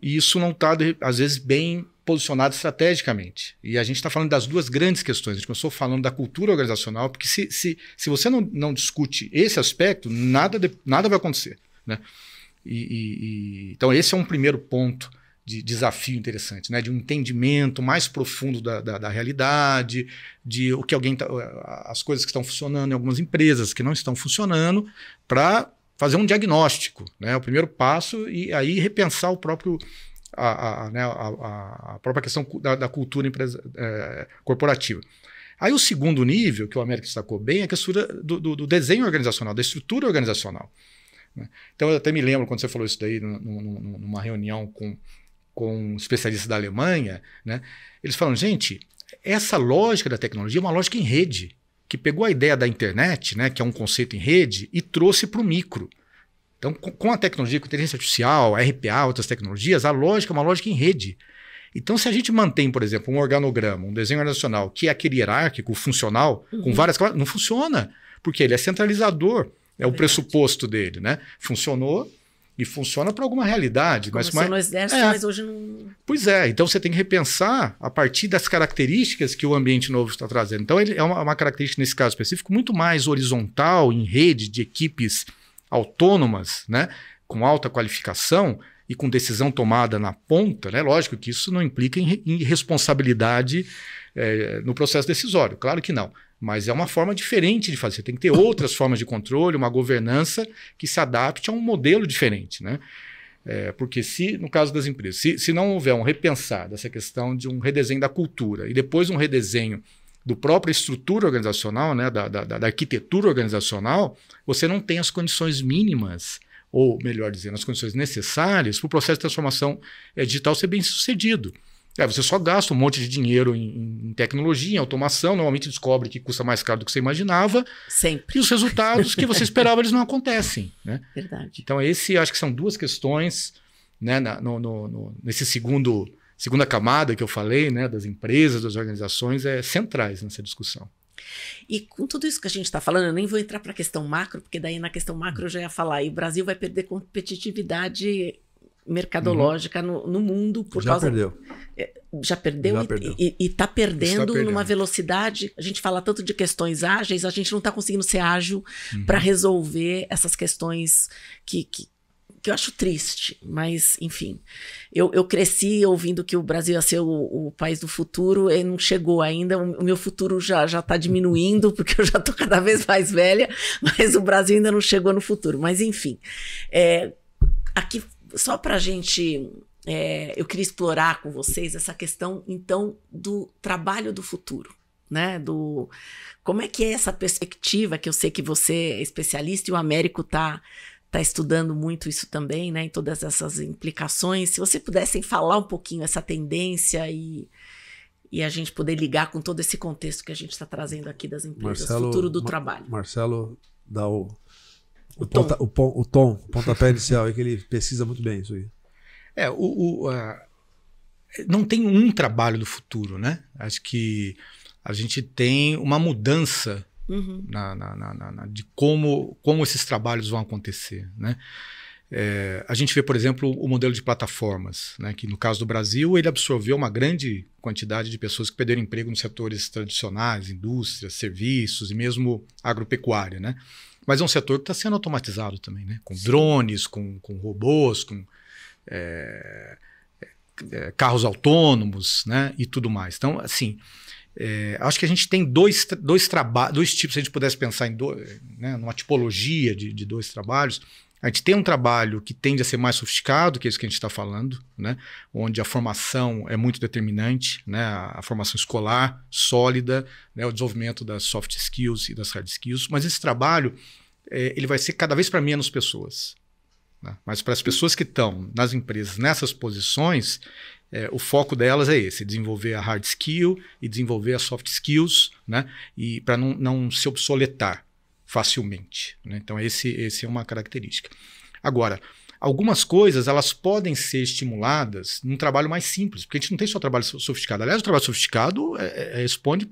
E isso não está, às vezes, bem posicionado estrategicamente. E a gente está falando das duas grandes questões. A gente começou falando da cultura organizacional, porque se você não discute esse aspecto, nada vai acontecer, né? Então, esse é um primeiro ponto de desafio interessante, né? De um entendimento mais profundo da realidade, de o que as coisas que estão funcionando em algumas empresas que não estão funcionando, para fazer um diagnóstico, né? O primeiro passo, e aí repensar o próprio a própria questão da cultura corporativa. Aí o segundo nível, que o Américo destacou bem, é a questão do desenho organizacional, da estrutura organizacional. Então, eu até me lembro quando você falou isso daí numa reunião com especialistas da Alemanha, né? Eles falam, gente, essa lógica da tecnologia é uma lógica em rede, que pegou a ideia da internet, né, que é um conceito em rede, e trouxe para o micro. Então, com a tecnologia, com a inteligência artificial, RPA, outras tecnologias, a lógica é uma lógica em rede. Então, se a gente mantém, por exemplo, um organograma, um desenho organizacional, que é aquele hierárquico, funcional, com várias classes, não funciona, porque ele é centralizador. É o pressuposto dele, né? Funcionou e funciona para alguma realidade. Começou no exército, mas hoje não... Pois é, então você tem que repensar a partir das características que o ambiente novo está trazendo. Então ele é uma característica, nesse caso específico, muito mais horizontal, em rede, de equipes autônomas, né? Com alta qualificação e com decisão tomada na ponta, né? Lógico que isso não implica em responsabilidade no processo decisório, claro que não. Mas é uma forma diferente de fazer. Tem que ter outras formas de controle, uma governança que se adapte a um modelo diferente, né? Porque no caso das empresas, se não houver um repensar dessa questão de um redesenho da cultura e depois um redesenho do própria estrutura organizacional, né, da arquitetura organizacional, você não tem as condições mínimas, ou melhor dizendo, as condições necessárias para o processo de transformação digital ser bem sucedido. Você só gasta um monte de dinheiro em tecnologia, em automação, normalmente descobre que custa mais caro do que você imaginava. Sempre. E os resultados que você esperava, eles não acontecem, né? Verdade. Então, acho que são duas questões, né, nesse segunda camada que eu falei, né, das empresas, das organizações, centrais nessa discussão. E com tudo isso que a gente está falando, eu nem vou entrar para a questão macro, porque daí na questão macro eu já ia falar, e o Brasil vai perder competitividade mercadológica no mundo por causa... Já perdeu e está perdendo numa velocidade. A gente fala tanto de questões ágeis, a gente não está conseguindo ser ágil para resolver essas questões que eu acho triste, mas enfim. Eu cresci ouvindo que o Brasil ia ser o país do futuro e não chegou ainda. O meu futuro já está diminuindo, porque eu já estou cada vez mais velha, mas o Brasil ainda não chegou no futuro. Mas enfim, aqui só para a gente... eu queria explorar com vocês essa questão, então, do trabalho do futuro, né? Como é que é essa perspectiva, que eu sei que você é especialista e o Américo está estudando muito isso também, né? Em todas essas implicações. Se vocês pudessem falar um pouquinho essa tendência e a gente poder ligar com todo esse contexto que a gente está trazendo aqui das empresas, futuro do trabalho. Marcelo dá o pontapé inicial, que ele pesquisa muito bem isso aí. Não tem um trabalho do futuro, né? Acho que a gente tem uma mudança de como esses trabalhos vão acontecer, né? A gente vê, por exemplo, o modelo de plataformas, né? Que no caso do Brasil ele absorveu uma grande quantidade de pessoas que perderam emprego nos setores tradicionais, indústrias, serviços e mesmo agropecuária, né? Mas é um setor que está sendo automatizado também, né? Com drones, com robôs, com carros autônomos, né, e tudo mais. Então, assim, acho que a gente tem dois tipos, se a gente pudesse pensar em numa tipologia de dois trabalhos. A gente tem um trabalho que tende a ser mais sofisticado, que é isso que a gente está falando, né, onde a formação é muito determinante, né, a formação escolar sólida, né, o desenvolvimento das soft skills e das hard skills, mas esse trabalho ele vai ser cada vez para menos pessoas. Mas para as pessoas que estão nas empresas nessas posições, o foco delas é esse, desenvolver a hard skill e desenvolver as soft skills, né? E para não se obsoletar facilmente, né? Então esse é uma característica. Agora, algumas coisas elas podem ser estimuladas num trabalho mais simples, porque a gente não tem só trabalho sofisticado. Aliás, o trabalho sofisticado responde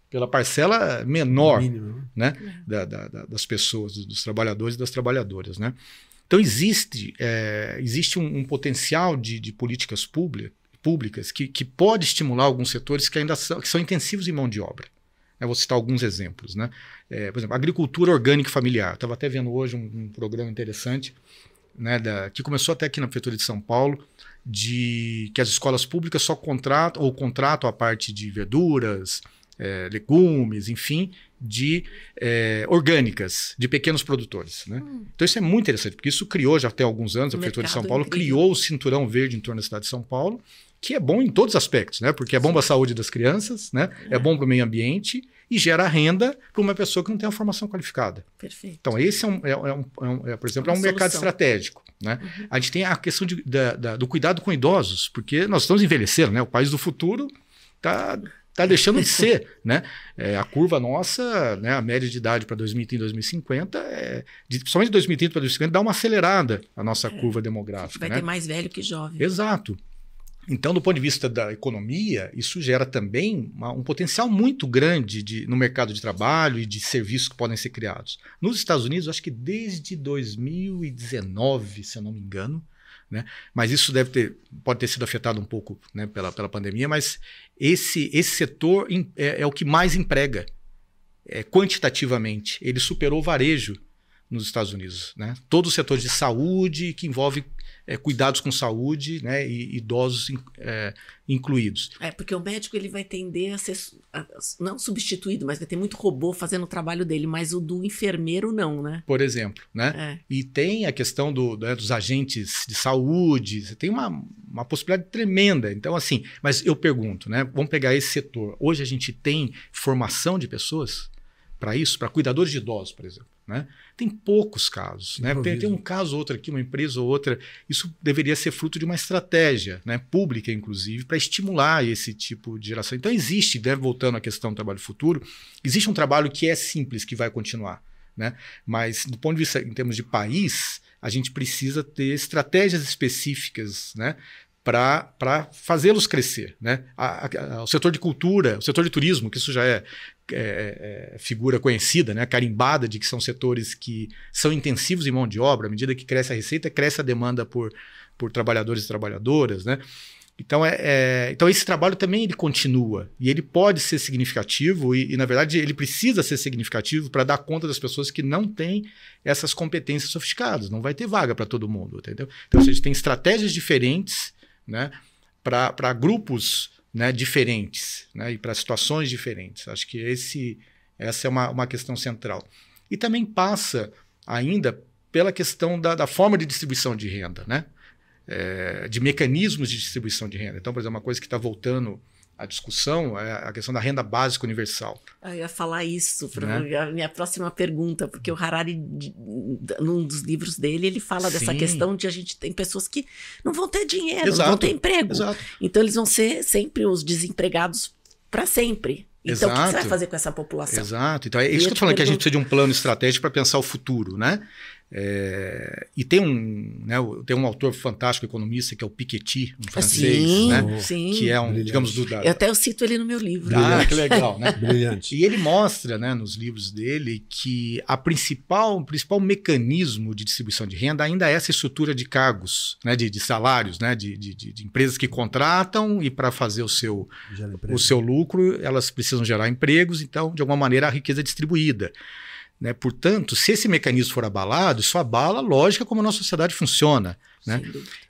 pela parcela menor, né, das pessoas, dos trabalhadores e das trabalhadoras, né? Então existe um potencial de políticas públicas que pode estimular alguns setores que ainda são intensivos em mão de obra. Eu vou citar alguns exemplos, né? Por exemplo, agricultura orgânica e familiar. Estava até vendo hoje um programa interessante, né, que começou até aqui na Prefeitura de São Paulo, que as escolas públicas só contratam a parte de verduras, legumes, enfim, orgânicas, de pequenos produtores, né? Então isso é muito interessante, porque isso criou já até alguns anos, a Prefeitura de São Paulo criou o Cinturão Verde em torno da cidade de São Paulo, que é bom em todos os aspectos, né? Porque é bom para a saúde das crianças, né? É bom para o meio ambiente e gera renda para uma pessoa que não tem uma formação qualificada. Perfeito. Então esse por exemplo, é um mercado estratégico, né? A gente tem a questão do cuidado com idosos, porque nós estamos envelhecendo, né? O país do futuro está deixando de ser, né? A curva nossa, né, a média de idade para 2030 e 2050, somente de 2030 para 2050, dá uma acelerada a nossa curva demográfica. Vai ter mais velho que jovem. Exato. Então, do ponto de vista da economia, isso gera também um potencial muito grande no mercado de trabalho e de serviços que podem ser criados. Nos Estados Unidos, acho que desde 2019, se eu não me engano, né? Mas isso pode ter sido afetado um pouco, né, pela pandemia, mas esse setor é o que mais emprega quantitativamente. Ele superou o varejo nos Estados Unidos, né? Todo o setor de saúde que envolve cuidados com saúde, né, e idosos incluídos. Porque o médico ele vai tender a ser, não substituído, mas vai ter muito robô fazendo o trabalho dele, mas o do enfermeiro não, né? Por exemplo, né? E tem a questão dos agentes de saúde, você tem uma possibilidade tremenda. Então, assim, mas eu pergunto, né? Vamos pegar esse setor. Hoje a gente tem formação de pessoas para isso, para cuidadores de idosos, por exemplo, né? Tem poucos casos, né? Tem um caso ou outro aqui, uma empresa ou outra. Isso deveria ser fruto de uma estratégia, né, pública, inclusive, para estimular esse tipo de geração. Então existe, né, voltando à questão do trabalho futuro, existe um trabalho que é simples, que vai continuar, né? Mas do ponto de vista em termos de país, a gente precisa ter estratégias específicas, né, para fazê-los crescer, né? O setor de cultura, o setor de turismo, que isso já é figura conhecida, né? Carimbada de que são setores que são intensivos em mão de obra. À medida que cresce a receita, cresce a demanda por trabalhadores e trabalhadoras, né? Então, então esse trabalho também ele continua e ele pode ser significativo e na verdade, ele precisa ser significativo para dar conta das pessoas que não têm essas competências sofisticadas. Não vai ter vaga para todo mundo, entendeu? Então, a gente tem estratégias diferentes, né, para grupos, né, diferentes, né, e para situações diferentes. Acho que essa é uma questão central. E também passa ainda pela questão da forma de distribuição de renda, né? De mecanismos de distribuição de renda. Então, por exemplo, uma coisa que está voltando à discussão é a questão da renda básica universal. Eu ia falar isso, a minha próxima pergunta, porque o Harari, num dos livros dele, ele fala dessa questão de a gente tem pessoas que não vão ter dinheiro, não vão ter emprego. Exato. Então, eles vão ser sempre os desempregados para sempre. Então, o que você vai fazer com essa população? Exato. Então, é isso que eu estou falando, que a gente precisa de um plano estratégico para pensar o futuro, né? E tem um autor fantástico, economista, que é o Piketty, um francês, né? Sim. Que é digamos, eu cito ele no meu livro. Que legal, né? Brilhante. E ele mostra, né, nos livros dele, que o principal mecanismo de distribuição de renda ainda é essa estrutura de cargos, né, de salários, né, de empresas que contratam e para fazer o seu lucro, elas precisam gerar empregos, então, de alguma maneira, a riqueza é distribuída. Né? Portanto, se esse mecanismo for abalado, isso abala a lógica como a nossa sociedade funciona. Né?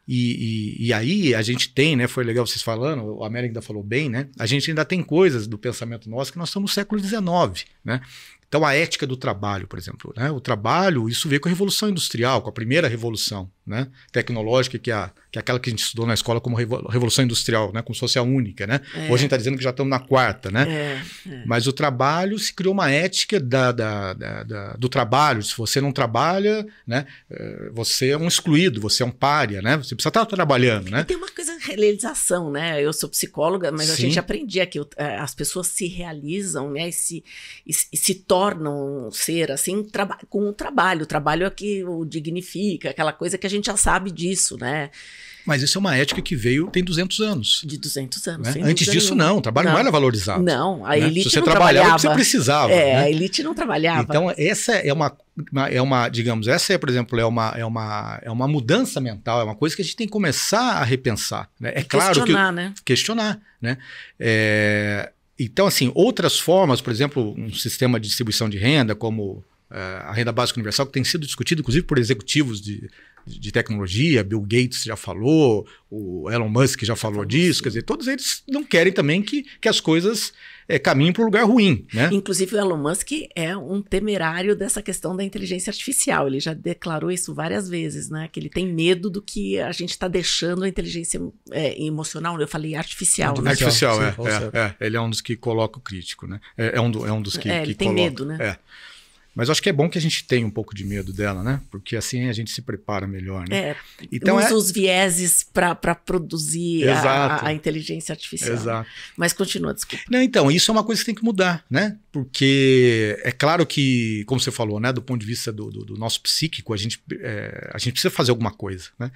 E aí a gente tem, né, foi legal vocês falando, o Américo ainda falou bem, né? A gente ainda tem coisas do pensamento nosso que nós estamos no século XIX. Né? Então a ética do trabalho, por exemplo, né? O trabalho, isso veio com a Revolução Industrial, com a primeira revolução, né, tecnológica, que é aquela que a gente estudou na escola como Revolução Industrial, né, como se fosse a única. Né? Hoje a gente está dizendo que já estamos na quarta. Né? Mas o trabalho, se criou uma ética do trabalho. Se você não trabalha, né, você é um excluído, você é um pária, né? Você precisa estar trabalhando. Né? E tem uma coisa realização, né? Eu sou psicóloga, mas a Sim. gente aprendia que as pessoas se realizam, né? E se tornam um ser assim com o trabalho. O trabalho é que o dignifica, aquela coisa que a gente já sabe disso, né? Mas isso é uma ética que veio tem 200 anos. De 200 anos. Né? Sem Antes dúvida disso, nenhuma. não. O trabalho não era valorizado. Não, a né? elite Se você não trabalhava, trabalhava. você precisava. É, né? a elite não trabalhava. Então, essa é uma, digamos, essa é, por exemplo, é uma mudança mental, é uma coisa que a gente tem que começar a repensar. Né? É claro questionar, né? Questionar, né? Então, assim, outras formas, por exemplo, um sistema de distribuição de renda, como a renda básica universal, que tem sido discutido, inclusive, por executivos de tecnologia, Bill Gates já falou, o Elon Musk já falou disso, quer dizer, todos eles não querem também que as coisas caminhem para um lugar ruim, né? Inclusive o Elon Musk é um temerário dessa questão da inteligência artificial, ele já declarou isso várias vezes, né? Que ele tem medo do que a gente está deixando a inteligência emocional, eu falei artificial, né? Artificial, sim, ele é um dos que coloca o crítico, né? É um dos que ele tem coloca, medo, né? Mas eu acho que é bom que a gente tenha um pouco de medo dela, né? Porque assim a gente se prepara melhor, né? Então usa os vieses para produzir a inteligência artificial. Exato. Mas continua, desculpa. Não, então, isso é uma coisa que tem que mudar, né? Porque é claro que, como você falou, né? Do ponto de vista do nosso psíquico, a gente precisa fazer alguma coisa, né?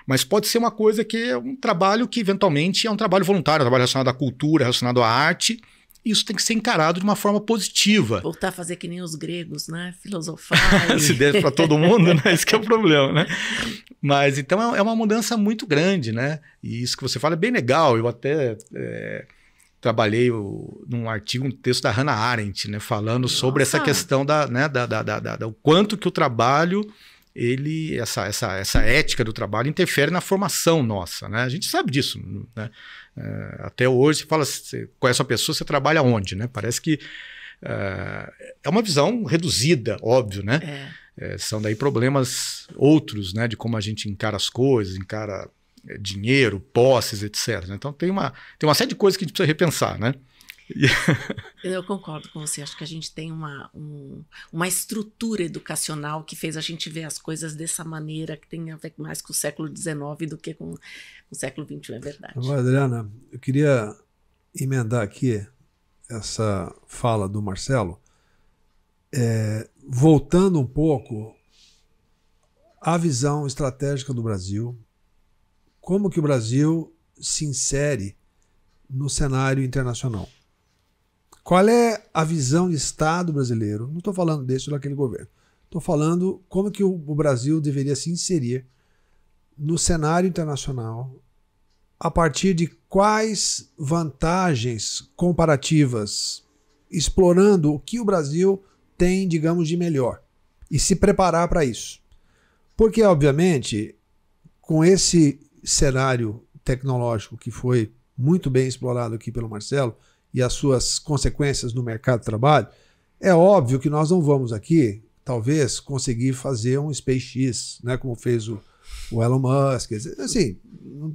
Mas pode ser uma coisa que é um trabalho que, eventualmente, é um trabalho voluntário, um trabalho relacionado à cultura, relacionado à arte. Isso tem que ser encarado de uma forma positiva. Voltar a fazer que nem os gregos, né? Filosofar. Se deve para todo mundo, né? Esse que é o problema, né? Mas então é uma mudança muito grande, né? E isso que você fala é bem legal. Eu até trabalhei num artigo, um texto da Hannah Arendt, né? Falando sobre essa questão o quanto que o trabalho, essa ética do trabalho interfere na formação nossa, né? A gente sabe disso, né? Até hoje você fala, você conhece uma pessoa, você trabalha onde, né? Parece que é uma visão reduzida, óbvio, né? São daí problemas outros, né? De como a gente encara as coisas, encara dinheiro, posses, etc. Então tem uma série de coisas que a gente precisa repensar, né? Eu concordo com você, acho que a gente tem uma estrutura educacional que fez a gente ver as coisas dessa maneira, que tem a ver mais com o século XIX do que com o século XXI, é verdade. Agora, Adriana, eu queria emendar aqui essa fala do Marcelo, voltando um pouco à visão estratégica do Brasil, como que o Brasil se insere no cenário internacional. Qual é a visão de Estado brasileiro? Não estou falando desse ou daquele governo. Estou falando como que o Brasil deveria se inserir no cenário internacional a partir de quais vantagens comparativas, explorando o que o Brasil tem, digamos, de melhor e se preparar para isso. Porque, obviamente, com esse cenário tecnológico que foi muito bem explorado aqui pelo Marcelo, e as suas consequências no mercado de trabalho, é óbvio que nós não vamos aqui, talvez, conseguir fazer um SpaceX, né, como fez o Elon Musk. Assim,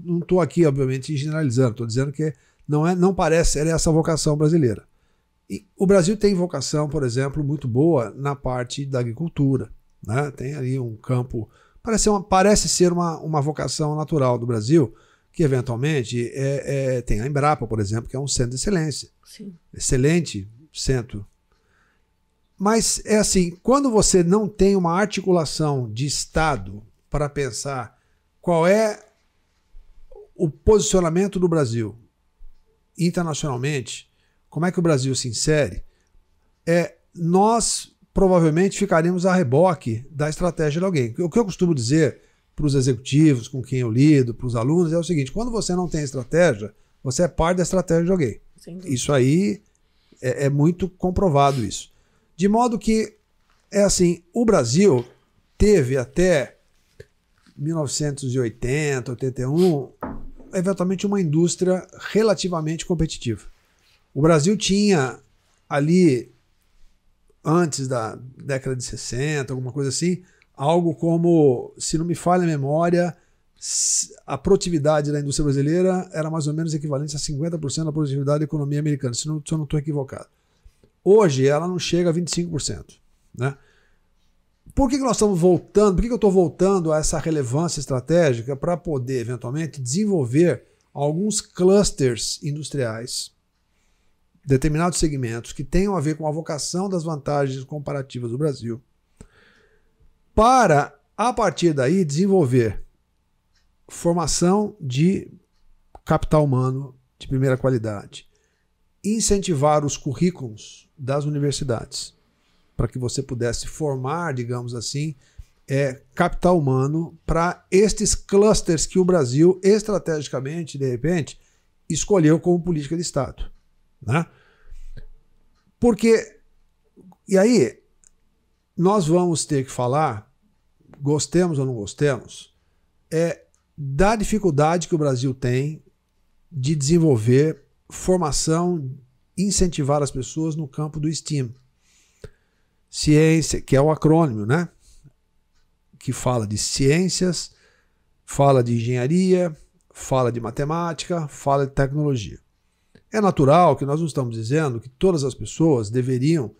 não estou aqui, obviamente, generalizando, estou dizendo que não parece ser essa a vocação brasileira. E o Brasil tem vocação, por exemplo, muito boa na parte da agricultura, né? Tem ali um campo, parece ser uma vocação natural do Brasil, que eventualmente tem a Embrapa, por exemplo, que é um centro de excelência. Sim. Excelente centro. Mas é assim, quando você não tem uma articulação de Estado para pensar qual é o posicionamento do Brasil internacionalmente, como é que o Brasil se insere, nós provavelmente ficaremos a reboque da estratégia de alguém. O que eu costumo dizer para os executivos, com quem eu lido, para os alunos, é o seguinte: quando você não tem estratégia, você é parte da estratégia de alguém. Isso aí é muito comprovado isso. De modo que, assim, o Brasil teve até 1980, 81, eventualmente uma indústria relativamente competitiva. O Brasil tinha ali, antes da década de 60, alguma coisa assim, algo como, se não me falha a memória, a produtividade da indústria brasileira era mais ou menos equivalente a 50% da produtividade da economia americana, se eu não estou equivocado. Hoje ela não chega a 25%. Né? Por que nós estamos voltando? Por que eu estou voltando a essa relevância estratégica para poder, eventualmente, desenvolver alguns clusters industriais, determinados segmentos que tenham a ver com a vocação das vantagens comparativas do Brasil, para, a partir daí, desenvolver formação de capital humano de primeira qualidade, incentivar os currículos das universidades, para que você pudesse formar, digamos assim, capital humano para estes clusters que o Brasil, estrategicamente, de repente, escolheu como política de Estado. Né? Porque, e aí, nós vamos ter que falar, gostemos ou não gostemos, da dificuldade que o Brasil tem de desenvolver formação, incentivar as pessoas no campo do STEAM. Ciência, que é o acrônimo, né? Que fala de ciências, fala de engenharia, fala de matemática, fala de tecnologia. É natural que nós não estamos dizendo que todas as pessoas deveriam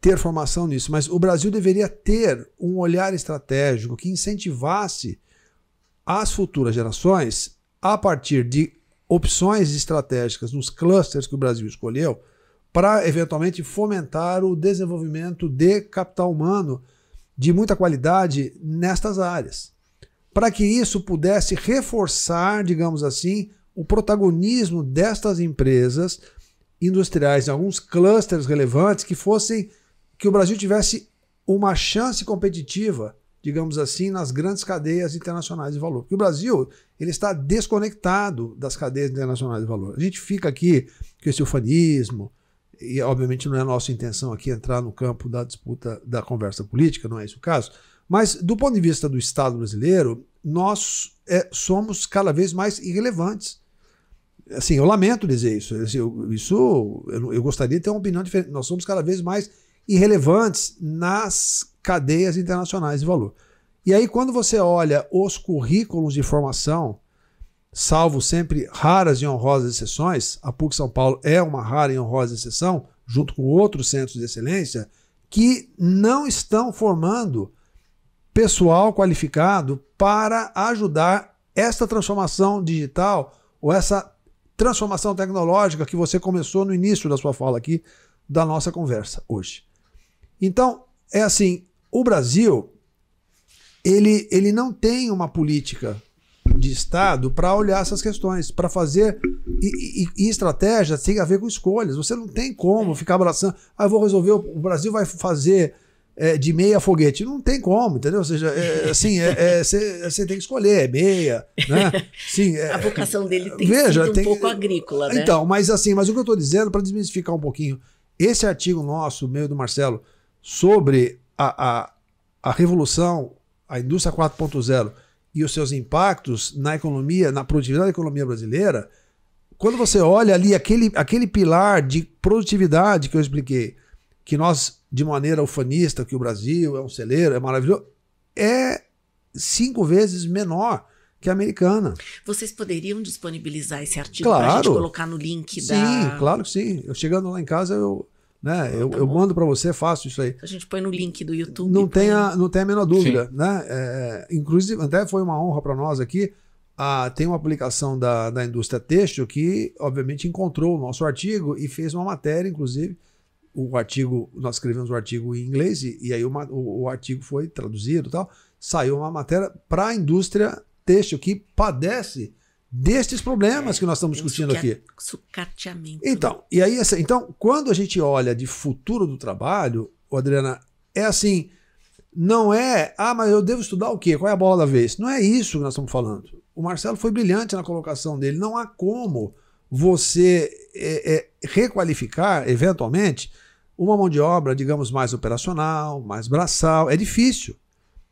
ter formação nisso, mas o Brasil deveria ter um olhar estratégico que incentivasse as futuras gerações, a partir de opções estratégicas nos clusters que o Brasil escolheu, para eventualmente fomentar o desenvolvimento de capital humano de muita qualidade nestas áreas, para que isso pudesse reforçar, digamos assim, o protagonismo destas empresas industriais em alguns clusters relevantes que o Brasil tivesse uma chance competitiva, digamos assim, nas grandes cadeias internacionais de valor. Porque o Brasil ele está desconectado das cadeias internacionais de valor. A gente fica aqui com esse ufanismo, e obviamente não é a nossa intenção aqui entrar no campo da disputa da conversa política, não é esse o caso, mas do ponto de vista do Estado brasileiro, nós somos cada vez mais irrelevantes. Assim, eu lamento dizer isso. Eu gostaria de ter uma opinião diferente. Nós somos cada vez mais irrelevantes nas cadeias internacionais de valor. E aí, quando você olha os currículos de formação, salvo sempre raras e honrosas exceções, a PUC São Paulo é uma rara e honrosa exceção, junto com outros centros de excelência, que não estão formando pessoal qualificado para ajudar esta transformação digital ou essa transformação tecnológica que você começou no início da sua fala aqui, da nossa conversa hoje. Então, é assim, o Brasil, ele não tem uma política de Estado para olhar essas questões, para fazer, e estratégia tem a ver com escolhas. Você não tem como ficar abraçando, eu vou resolver, o Brasil vai fazer de meia foguete. Não tem como, entendeu? Ou seja, você tem que escolher, meia, né? Sim, a vocação dele tem sido um pouco agrícola, né? Então, mas o que eu estou dizendo, para desmistificar um pouquinho, esse artigo nosso, meio do Marcelo, sobre a revolução, a indústria 4.0 e os seus impactos na economia, na produtividade da economia brasileira, quando você olha ali aquele pilar de produtividade que eu expliquei, que nós, de maneira ufanista, que o Brasil é um celeiro, é maravilhoso, é 5 vezes menor que a americana. Vocês poderiam disponibilizar esse artigo para a gente colocar no link da... Sim, claro que sim. Eu chegando lá em casa, eu mando para você, faço isso aí. A gente põe no link do YouTube. Não tem a menor dúvida. Né? Inclusive, até foi uma honra para nós aqui. Tem uma publicação da indústria têxtil que, obviamente, encontrou o nosso artigo e fez uma matéria, inclusive. Nós escrevemos o artigo em inglês e aí o artigo foi traduzido e tal. Saiu uma matéria para a indústria têxtil que padece destes problemas que nós estamos discutindo aqui. Sucateamento. Então, e aí, então, quando a gente olha de futuro do trabalho, Adriana, é assim, não é, mas eu devo estudar o quê? Qual é a bola da vez? Não é isso que nós estamos falando. O Marcelo foi brilhante na colocação dele. Não há como você requalificar, eventualmente, uma mão de obra, digamos, mais operacional, mais braçal. É difícil.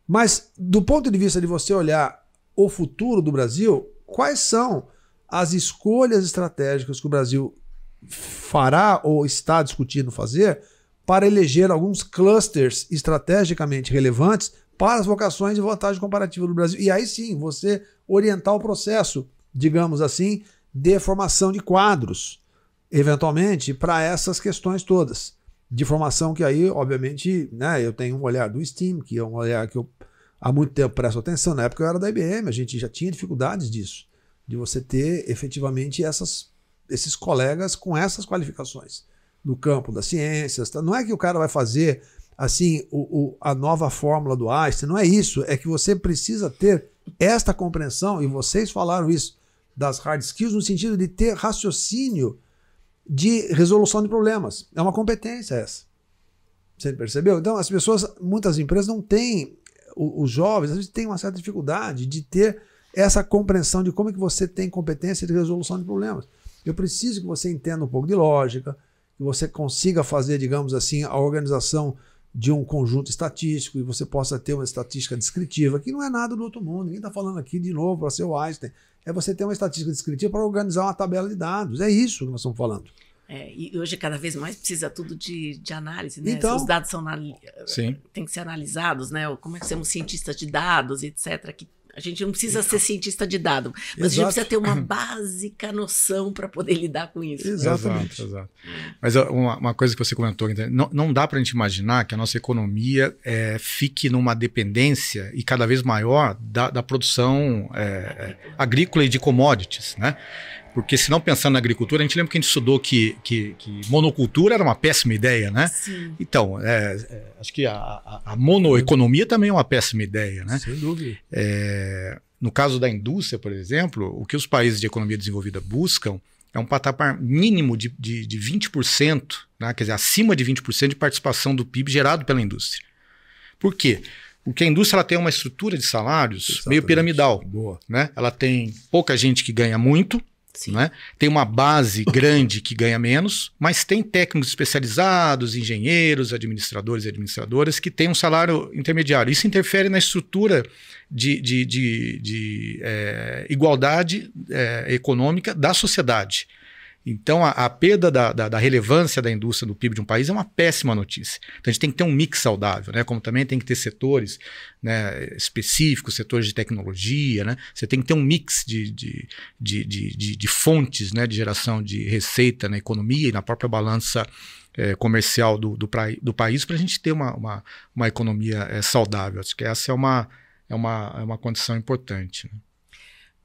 Mas, do ponto de vista de você olhar o futuro do Brasil, quais são as escolhas estratégicas que o Brasil fará ou está discutindo fazer para eleger alguns clusters estrategicamente relevantes para as vocações de vantagem comparativa do Brasil? E aí sim, você orientar o processo, digamos assim, de formação de quadros, eventualmente, para essas questões todas. De formação que aí, obviamente, né, eu tenho um olhar do STEAM, que é um olhar que eu há muito tempo presto atenção. Na época eu era da IBM, a gente já tinha dificuldades disso. de você ter efetivamente esses colegas com essas qualificações no campo das ciências. Tá? Não é que o cara vai fazer assim a nova fórmula do Einstein, não é isso. É que você precisa ter esta compreensão, e vocês falaram isso, das hard skills, no sentido de ter raciocínio de resolução de problemas. É uma competência essa. Você percebeu? Então, as pessoas, muitas empresas não têm, os jovens, às vezes têm uma certa dificuldade de ter essa compreensão de como é que você tem competência de resolução de problemas. Eu preciso que você entenda um pouco de lógica, que você consiga fazer, digamos assim, a organização de um conjunto estatístico e você possa ter uma estatística descritiva, que não é nada do outro mundo. Ninguém está falando aqui de novo para ser o Einstein. É você ter uma estatística descritiva para organizar uma tabela de dados. É isso que nós estamos falando. E hoje cada vez mais precisa tudo de análise, né? Então, os dados têm que ser analisados, né? Como é que somos cientistas de dados, etc. Que a gente não precisa ser cientista de dados, mas a gente precisa ter uma básica noção para poder lidar com isso. Exatamente. Exato. Mas uma coisa que você comentou, não dá para a gente imaginar que a nossa economia fique numa dependência e cada vez maior da produção agrícola e de commodities, né? Porque se não pensando na agricultura, a gente lembra que a gente estudou que monocultura era uma péssima ideia, né? Sim. Então, acho que a monoeconomia também é uma péssima ideia, né? Sem dúvida. No caso da indústria, por exemplo, o que os países de economia desenvolvida buscam é um patamar mínimo de 20%, né? Quer dizer, acima de 20% de participação do PIB gerado pela indústria. Por quê? Porque a indústria ela tem uma estrutura de salários meio piramidal. Boa. Né? Ela tem pouca gente que ganha muito, né? Tem uma base grande que ganha menos, mas tem técnicos especializados, engenheiros, administradores e administradoras que têm um salário intermediário. Isso interfere na estrutura de igualdade econômica da sociedade. Então, a perda da relevância da indústria do PIB de um país é uma péssima notícia. Então, a gente tem que ter um mix saudável, né? Como também tem que ter setores, né, específicos, setores de tecnologia, né? Você tem que ter um mix de fontes, né, de geração de receita na economia e na própria balança comercial do país para a gente ter uma economia saudável. Acho que essa é uma condição importante. Né?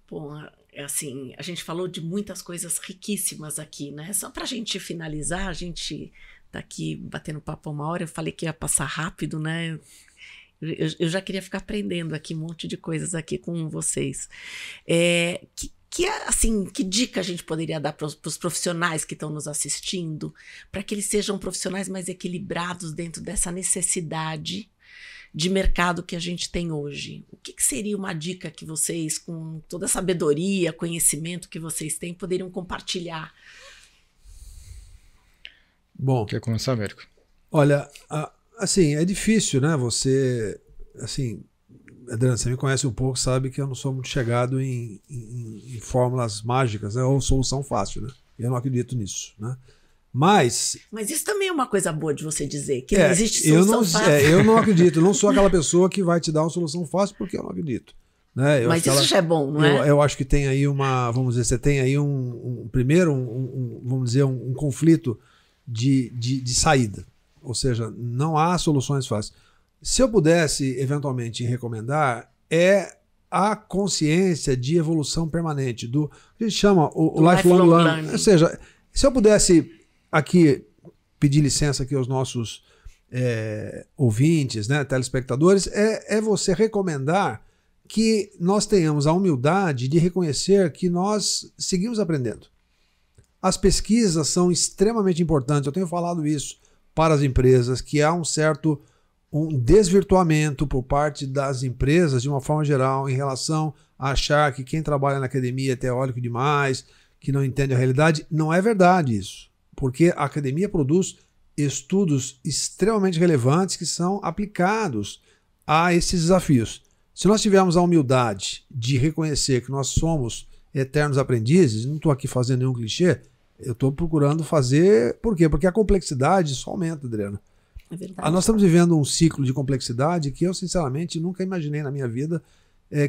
Bom, assim, a gente falou de muitas coisas riquíssimas aqui, né? Só para a gente finalizar, a gente tá aqui batendo papo há uma hora, eu falei que ia passar rápido, né? Eu já queria ficar aprendendo aqui um monte de coisas aqui com vocês. Que dica a gente poderia dar para os profissionais que estão nos assistindo, para que eles sejam profissionais mais equilibrados dentro dessa necessidade de mercado que a gente tem hoje? O que seria uma dica que vocês, com toda a sabedoria, conhecimento que vocês têm, poderiam compartilhar? Bom, quer começar, Américo? Olha, assim, é difícil, né? Você, assim, Adriano, você me conhece um pouco, sabe que eu não sou muito chegado em fórmulas mágicas, né? Ou solução fácil, né? Eu não acredito nisso, né? Mas isso também é uma coisa boa de você dizer, que não existe solução fácil. Eu não acredito, eu não sou aquela pessoa que vai te dar uma solução fácil porque eu não acredito. Né? Mas isso já é bom, não é? Eu acho que tem aí vamos dizer, você tem aí vamos dizer, um conflito de saída. Ou seja, não há soluções fáceis. Se eu pudesse, eventualmente, recomendar, a consciência de evolução permanente, que a gente chama o lifelong learning. Ou seja, se eu pudesse aqui pedir licença aqui aos nossos ouvintes, né, telespectadores, é você recomendar que nós tenhamos a humildade de reconhecer que nós seguimos aprendendo. As pesquisas são extremamente importantes, eu tenho falado isso para as empresas, que há um desvirtuamento por parte das empresas, de uma forma geral, em relação a achar que quem trabalha na academia é teórico demais, que não entende a realidade. Não é verdade isso, porque a academia produz estudos extremamente relevantes que são aplicados a esses desafios. Se nós tivermos a humildade de reconhecer que nós somos eternos aprendizes, não estou aqui fazendo nenhum clichê, eu estou procurando fazer... Por quê? Porque a complexidade só aumenta, Adriana. É verdade. Nós estamos vivendo um ciclo de complexidade que eu, sinceramente, nunca imaginei na minha vida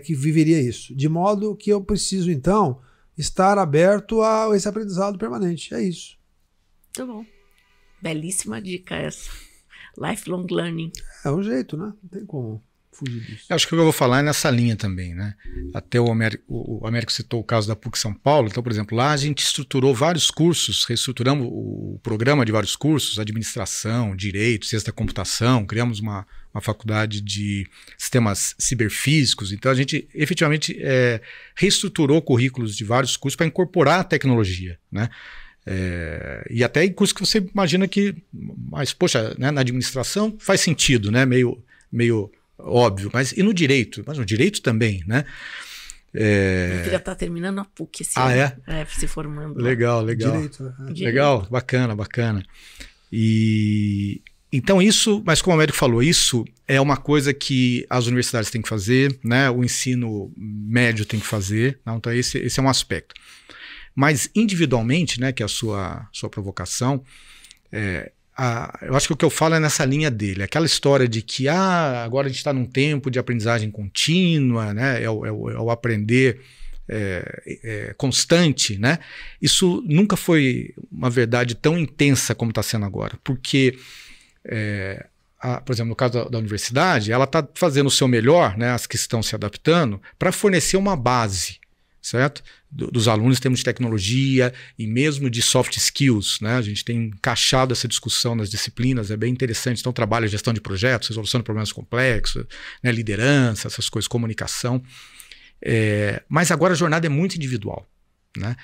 que viveria isso. De modo que eu preciso, então, estar aberto a esse aprendizado permanente. É isso. Muito bom. Belíssima dica essa. Lifelong learning. É um jeito, né? Não tem como fugir disso. Eu acho que o que eu vou falar é nessa linha também, né? Até o Américo citou o caso da PUC São Paulo. Então, por exemplo, lá a gente estruturou vários cursos, reestruturamos o programa de vários cursos, administração, direito, ciência da computação, criamos uma faculdade de sistemas ciberfísicos. Então, a gente efetivamente reestruturou currículos de vários cursos para incorporar a tecnologia, né? E até em cursos que você imagina que, mas poxa, né, na administração faz sentido, né? Meio óbvio, mas e no direito? Mas no direito também, né? Minha filha está terminando a PUC esse ano. Se formando. Legal. Direito. Legal, bacana. E então isso, mas como o Américo falou, isso é uma coisa que as universidades têm que fazer, né? O ensino médio tem que fazer. Não? Então esse é um aspecto. Mas individualmente, né, que é a sua provocação, eu acho que o que eu falo é nessa linha dele. Aquela história de que agora a gente está num tempo de aprendizagem contínua, né, é o aprender constante, né? Isso nunca foi uma verdade tão intensa como está sendo agora. Porque, por exemplo, no caso da universidade, ela está fazendo o seu melhor, né, as que estão se adaptando, para fornecer uma base, certo? Dos alunos em termos de tecnologia e mesmo de soft skills, né? A gente tem encaixado essa discussão nas disciplinas, é bem interessante. Então, trabalho, gestão de projetos, resolução de problemas complexos, né? Liderança, essas coisas, comunicação. Mas agora a jornada é muito individual, né?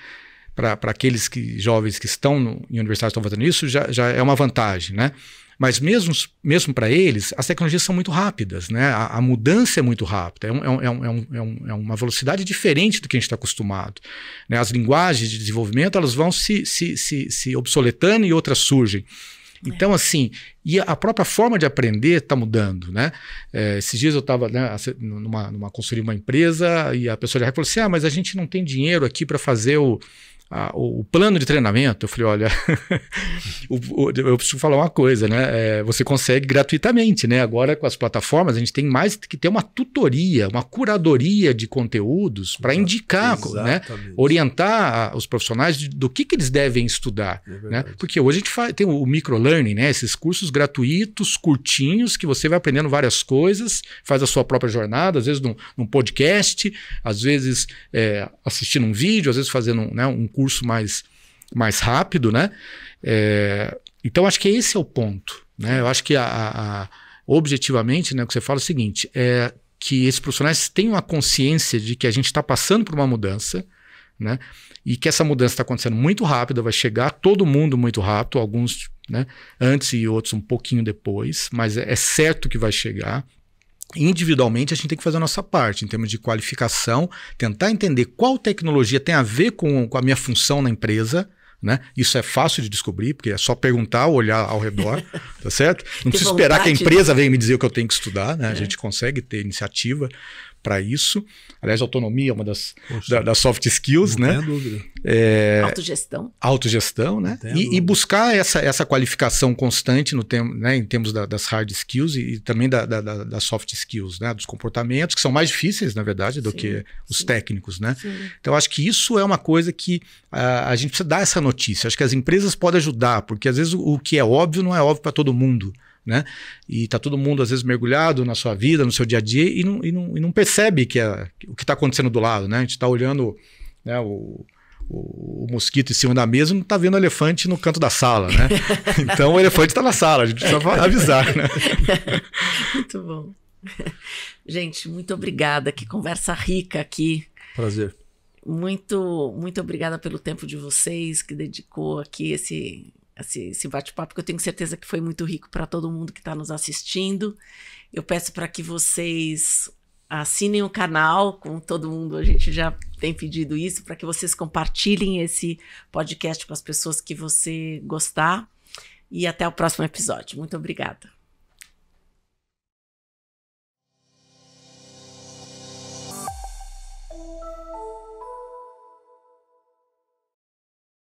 Para aqueles jovens que estão em universidade estão fazendo isso, já é uma vantagem, né? Mas mesmo para eles, as tecnologias são muito rápidas, né? A mudança é muito rápida, é uma velocidade diferente do que a gente está acostumado, né? As linguagens de desenvolvimento elas vão se obsoletando e outras surgem. Então, assim, e a própria forma de aprender está mudando, né? Esses dias eu estava, né, numa consultoria de uma empresa e a pessoa já falou assim, mas a gente não tem dinheiro aqui para fazer o plano de treinamento. Eu falei, olha, eu preciso falar uma coisa, né? Você consegue gratuitamente, né? Agora com as plataformas a gente tem mais que ter uma tutoria, uma curadoria de conteúdos para indicar, né? Orientar os profissionais do que eles devem estudar, né? Porque hoje a gente tem o microlearning, né? Esses cursos gratuitos, curtinhos, que você vai aprendendo várias coisas, faz a sua própria jornada, às vezes num podcast, às vezes assistindo um vídeo, às vezes fazendo um curso mais rápido, né? Então, acho que esse é o ponto, né? Eu acho que objetivamente, né, o que você fala é o seguinte, que esses profissionais tenham a consciência de que a gente está passando por uma mudança, né? E que essa mudança está acontecendo muito rápida, vai chegar todo mundo muito rápido, alguns, né, antes e outros um pouquinho depois, mas é certo que vai chegar. Individualmente a gente tem que fazer a nossa parte em termos de qualificação, tentar entender qual tecnologia tem a ver com a minha função na empresa, né? Isso é fácil de descobrir, porque é só perguntar, olhar ao redor, tá certo? Não preciso esperar que a empresa venha me dizer o que eu tenho que estudar, né? A gente consegue ter iniciativa para isso. Aliás, autonomia é uma das soft skills, né? Não tem dúvida. Autogestão, né? E buscar essa qualificação constante né, em termos das hard skills e também das soft skills, né? Dos comportamentos, que são mais difíceis, na verdade, do que os técnicos, né? Sim. Então, acho que isso é uma coisa que a gente precisa dar essa notícia. Acho que as empresas podem ajudar, porque às vezes o que é óbvio não é óbvio para todo mundo, né? E tá todo mundo às vezes mergulhado na sua vida, no seu dia a dia e não percebe que o que está acontecendo do lado, né? A gente está olhando, né, o mosquito em cima da mesa e não está vendo o elefante no canto da sala, né? Então o elefante está na sala, a gente precisa avisar, né? Muito bom. Gente, muito obrigada, que conversa rica aqui. Prazer. Muito obrigada pelo tempo de vocês, que dedicou aqui esse bate-papo, que eu tenho certeza que foi muito rico para todo mundo que está nos assistindo. Eu peço para que vocês assinem o canal, com todo mundo, a gente já tem pedido isso, para que vocês compartilhem esse podcast com as pessoas que você gostar. E até o próximo episódio. Muito obrigada.